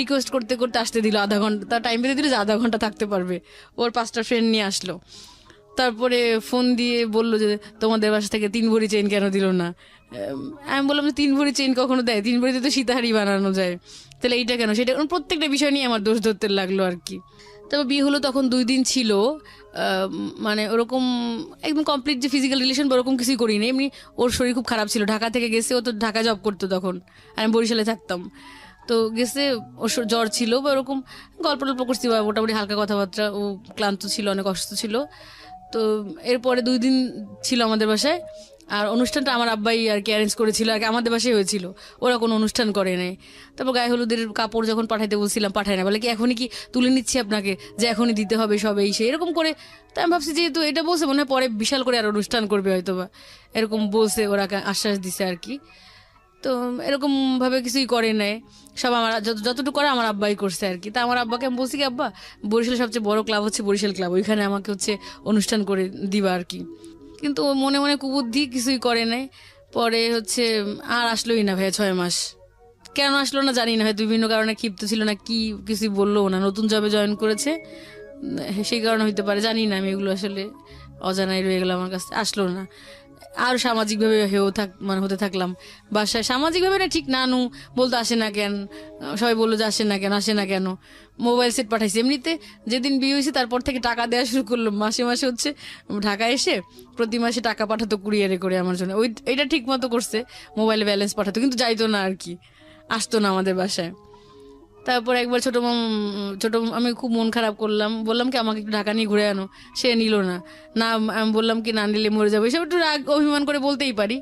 রিকোয়েস্ট করতে করতে আসতে দিল, আধা ঘন্টা তার টাইম বেঁধে দিল যে আধা ঘন্টা থাকতে পারবে। ওর 5টা ফ্রেন্ড নিয়ে আসলো। তারপরে ফোন দিয়ে বললো যে তোমাদের বাসা থেকে 3 ভরি চেইন কেন দিল না? আমি বললাম যে 3 ভরি চেইন কখনো দেয়? 3 ভরিতে তো সীতাহারি বানানো যায়, তাহলে এইটা কেন? সেটা প্রত্যেকটা বিষয় নিয়ে আমার দোষ ধরতে লাগলো আর কি। তবে বিয়ে হলো তখন 2 দিন ছিল, মানে ওরকম একদম কমপ্লিট যে ফিজিক্যাল রিলেশন ওরকম কিছুই করিনি। এমনি ওর শরীর খুব খারাপ ছিল, ঢাকা থেকে গেছে, ও তো ঢাকা জব করতো তখন, আমি বরিশালে থাকতাম। তো গেছে, ওর জ্বর ছিল বা ওরকম গল্প টল্প করছি, বা মোটামুটি হালকা কথাবার্তা, ও ক্লান্ত ছিল, অনেক অসুস্থ ছিল। তো এরপরে 2 দিন ছিল আমাদের বাসায়, আর অনুষ্ঠানটা আমার আব্বাই আর কি অ্যারেঞ্জ করেছিল আর কি, আমাদের বাসায় হয়েছিল, ওরা কোনো অনুষ্ঠান করে নাই। তারপর গায়ে হলুদের কাপড় যখন পাঠাইতে বলছিলাম পাঠায় না, বলে কি এখনই কি তুলে নিচ্ছি আপনাকে, যে এখনই দিতে হবে সব এই সেই এরকম করে। তাই আমি ভাবছি যেহেতু এটা বলছে মনে হয় পরে বিশাল করে আর অনুষ্ঠান করবে হয়তো বা, এরকম বলছে ওরা, আশ্বাস দিছে আর কি। তো এরকম ভাবে কিছুই করে নাই, সব আমার যতটুকু করে আমার আব্বাই করছে আর কি। তা আমার আব্বাকে আমি বলছি কি আব্বা, বরিশালের সবচেয়ে বড় ক্লাব হচ্ছে বরিশাল ক্লাব, ওইখানে আমাকে হচ্ছে অনুষ্ঠান করে দিবা আর কি। কিন্তু ও মনে মনে কুবুদ্ধি কিছুই করে নাই। পরে হচ্ছে আর আসলোই না ভাইয়া 6 মাস। কেন আসলো না জানি না, হয়তো বিভিন্ন কারণে ক্ষিপ্ত ছিল না কি, কিছুই বললো না, নতুন জবে জয়েন করেছে সেই কারণে হইতে পারে, জানি না আমি, এগুলো আসলে অজানাই রয়ে গেল আমার কাছে, আসলো না। আর সামাজিকভাবে হতে থাকলাম বাসায়, সামাজিকভাবে না ঠিক নানু বলতো আসে না কেন, সবাই বললো যে আসে না কেন। মোবাইল সেট পাঠাইছি, এমনিতে যেদিন বিয়ে হয়েছে তারপর থেকে টাকা দেওয়া শুরু করলো, মাসে মাসে হচ্ছে ঢাকায় এসে প্রতি মাসে টাকা পাঠাতো কুরিয়ারে করে আমার জন্য, এটা ঠিক মতো করছে, মোবাইলে ব্যালেন্স পাঠাতো, কিন্তু যাইতো না আর কি, আসতো না আমাদের বাসায়। তারপর একবার আমি খুব মন খারাপ করলাম, বললাম কি আমাকে একটু ঢাকা নিয়ে ঘুরে আনো, সে নিল না। আমি বললাম কি না নিলে মরে যাবো, এসব একটু রাগ অভিমান করে বলতেই পারি।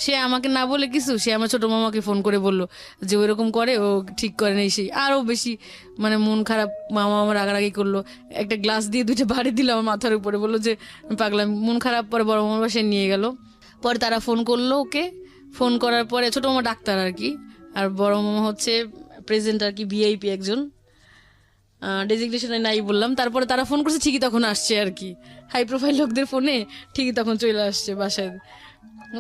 সে আমাকে না বলে কিছু, সে আমার ছোট মামাকে ফোন করে বললো যে ওইরকম করে, ও ঠিক করে নেই, সেই আরও বেশি মানে মন খারাপ। মামা আমার রাগারাগি করলো, একটা গ্লাস দিয়ে 2টা বাড়ি দিল আমার মাথার উপরে, বললো যে পাগলাম, মন খারাপ। পরে বড় মামার বাসায় নিয়ে গেল, পরে তারা ফোন করলো ওকে, ফোন করার পরে ছোট মামা ডাক্তার আর কি, আর বড় মামা হচ্ছে প্রেজেন্ট আর কি, ভিআইপি একজন, ডেজিগনেশনে নাই বললাম। তারপরে তারা ফোন করছে, ঠিকই তখন আসছে আর কি, হাই প্রোফাইল লোকদের ফোনে ঠিকই তখন চলে আসছে বাসায়।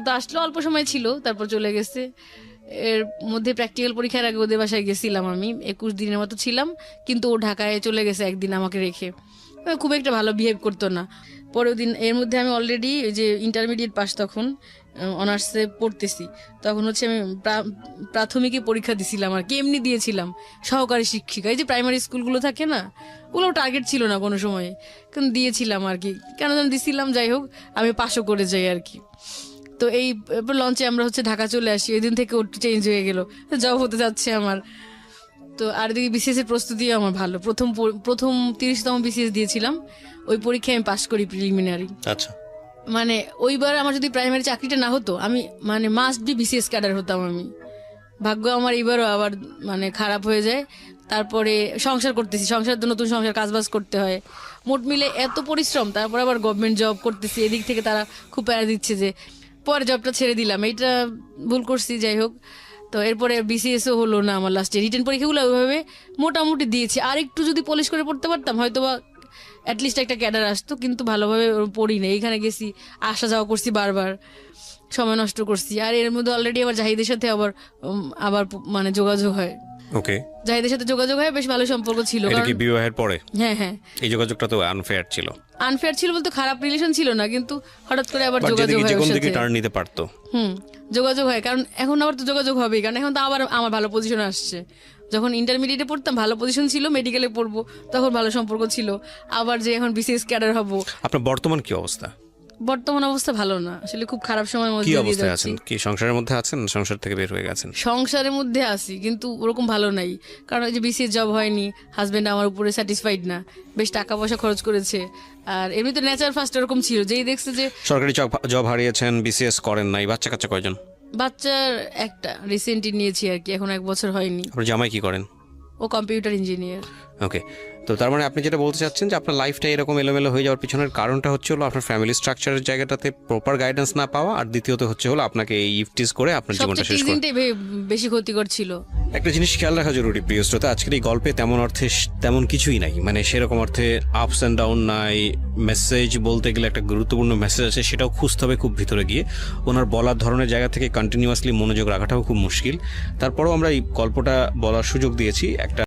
তো আসলো, অল্প সময় ছিল, তারপর চলে গেছে। এর মধ্যে প্র্যাকটিক্যাল পরীক্ষার আগে ওদের বাসায় গেছিলাম আমি, 21 দিনের মতো ছিলাম, কিন্তু ও ঢাকায় চলে গেছে একদিন আমাকে রেখে, খুব একটা ভালো বিহেভ করতো না। পরের দিন এর মধ্যে আমি অলরেডি যে ইন্টারমিডিয়েট পাস, তখন অনার্সে পড়তেছি, তখন হচ্ছে আমি প্রাথমিকে পরীক্ষা দিছিলাম আর কি, এমনি দিয়েছিলাম সহকারী শিক্ষিকা, এই যে প্রাইমারি স্কুলগুলো থাকে না, ওগুলো টার্গেট ছিল না কোনো সময়, কিন্তু দিয়েছিলাম আর কি, কেন যেন দিছিলাম, যাই হোক আমি পাশও করে যাই আর কি। তো এই লঞ্চে আমরা হচ্ছে ঢাকা চলে আসি, ওই দিন থেকে ওর চেঞ্জ হয়ে গেল, জব হতে যাচ্ছে আমার। তো আর দিকে বিসিএস এর প্রস্তুতিও আমার ভালো, প্রথম 30তম বিসিএস দিয়েছিলাম, ওই পরীক্ষায় আমি পাশ করি প্রিলিমিনারি। আচ্ছা, মানে ওইবার আমার যদি প্রাইমারি চাকরিটা না হতো, আমি মানে মাস্ট বি বিসিএস ক্যাডার হতাম আমি। ভাগ্য আমার এবারও আবার মানে খারাপ হয়ে যায়। তারপরে সংসার করতেছি, সংসার তো নতুন সংসার, কাজবাজ করতে হয়, মোট মিলে এত পরিশ্রম, তারপর আবার গভর্নমেন্ট জব করতেছি, এদিক থেকে তারা খুব প্যারা দিচ্ছে যে পরে জবটা ছেড়ে দিলাম, এইটা ভুল করছি, যাই হোক। তো এরপরে বিসিএসও হলো না আমার, লাস্টে রিটেন পরীক্ষাগুলো ওইভাবে মোটামুটি দিয়েছি, আর একটু যদি পলিশ করে পড়তে পারতাম হয়তো বা অ্যাটলিস্ট একটা ক্যাডার আসতো, কিন্তু ভালোভাবে পড়ি না, এইখানে গেছি আসা যাওয়া করছি বারবার, সময় নষ্ট করছি। আর এর মধ্যে অলরেডি আবার জাহিদের সাথে আবার মানে যোগাযোগ হয়, ওকে, জাহিদের সাথে যোগাযোগ হয়, বেশ ভালো সম্পর্ক ছিল। এটা কি বিবাহের পরে? হ্যাঁ, এই যোগাযোগটা তো আনফেয়ার ছিল। আনফেয়ার ছিল বলতে খারাপ রিলেশন ছিল না, কিন্তু হঠাৎ করে আবার বাট যোগাযোগ যেদিকে হয় যে ওর কোন দিকে সাথে। টার্ন নিতে পারতো। যোগাযোগ হয়, কারণ এখন আবার তো যোগাযোগ হবেই, কারণ এখন তো আবার আমার ভালো পজিশনে আসছে। যখন ইন্টারমিডিয়েটে পড়তাম ভালো পজিশন ছিল, মেডিকেলে পড়বো তখন ভালো সম্পর্ক ছিল, আবার যে এখন বিসিএস ক্যাডার হব। আপনার বর্তমান কি অবস্থা? বর্তমান অবস্থা ভালো না, আসলে খুব খারাপ সময়ের মধ্যে কি দিয়ে অবস্থায় যাচ্ছি। আছেন? কি সংসারের মধ্যে আছেন? সংসার থেকে বের হয়ে গেছেন? সংসারের মধ্যে আছি, কিন্তু ওরকম ভালো নাই, কারণ ওই যে বিসিএস জব হয়নি, হাজবেন্ড আমার উপরে স্যাটিসফাইড না, বেশ টাকা পয়সা খরচ করেছে। আর এমনি তো নেচার ফার্স্ট এরকম ছিল, যেই দেখছে যে সরকারি জব হারিয়েছেন, বিসিএস করেন নাই, বাচ্চা কাচ্চা কয়জন? বাচ্চার একটা রিসেন্টলি নিয়েছি আর কি, এখন 1 বছর হয়নি। আপনার জামাই কি করেন? ও কম্পিউটার ইঞ্জিনিয়ার। ওকে, তো তার মানে আপনি যেটা বলতে চাচ্ছেন যে আপনার লাইফটা এরকম এলোমেলো হয়ে যাওয়ার পিছনের কারণটা হচ্ছে হলো আপনার ফ্যামিলি স্ট্রাকচারের জায়গাটাতে প্রপার গাইডেন্স না পাওয়া, আর দ্বিতীয়ত হচ্ছে হলো আপনাকে এই ইফটিস করে আপনার জীবনটা সবচেয়ে শেষ করা। টিজিংটাই বেশি ক্ষতিকর ছিল। একটা জিনিস খেয়াল রাখা জরুরি প্রিয় শ্রোতা, আজকের এই গল্পে তেমন অর্থে তেমন কিছুই নাই, মানে সেরকম অর্থে আপস অ্যান্ড ডাউন নাই। মেসেজ বলতে গেলে একটা গুরুত্বপূর্ণ মেসেজ আছে, সেটাও খুঁজতে হবে খুব ভিতরে গিয়ে। ওনার বলার ধরনের জায়গা থেকে কন্টিনিউয়াসলি মনোযোগ রাখাটাও খুব মুশকিল। তারপরেও আমরা এই গল্পটা বলার সুযোগ দিয়েছি একটা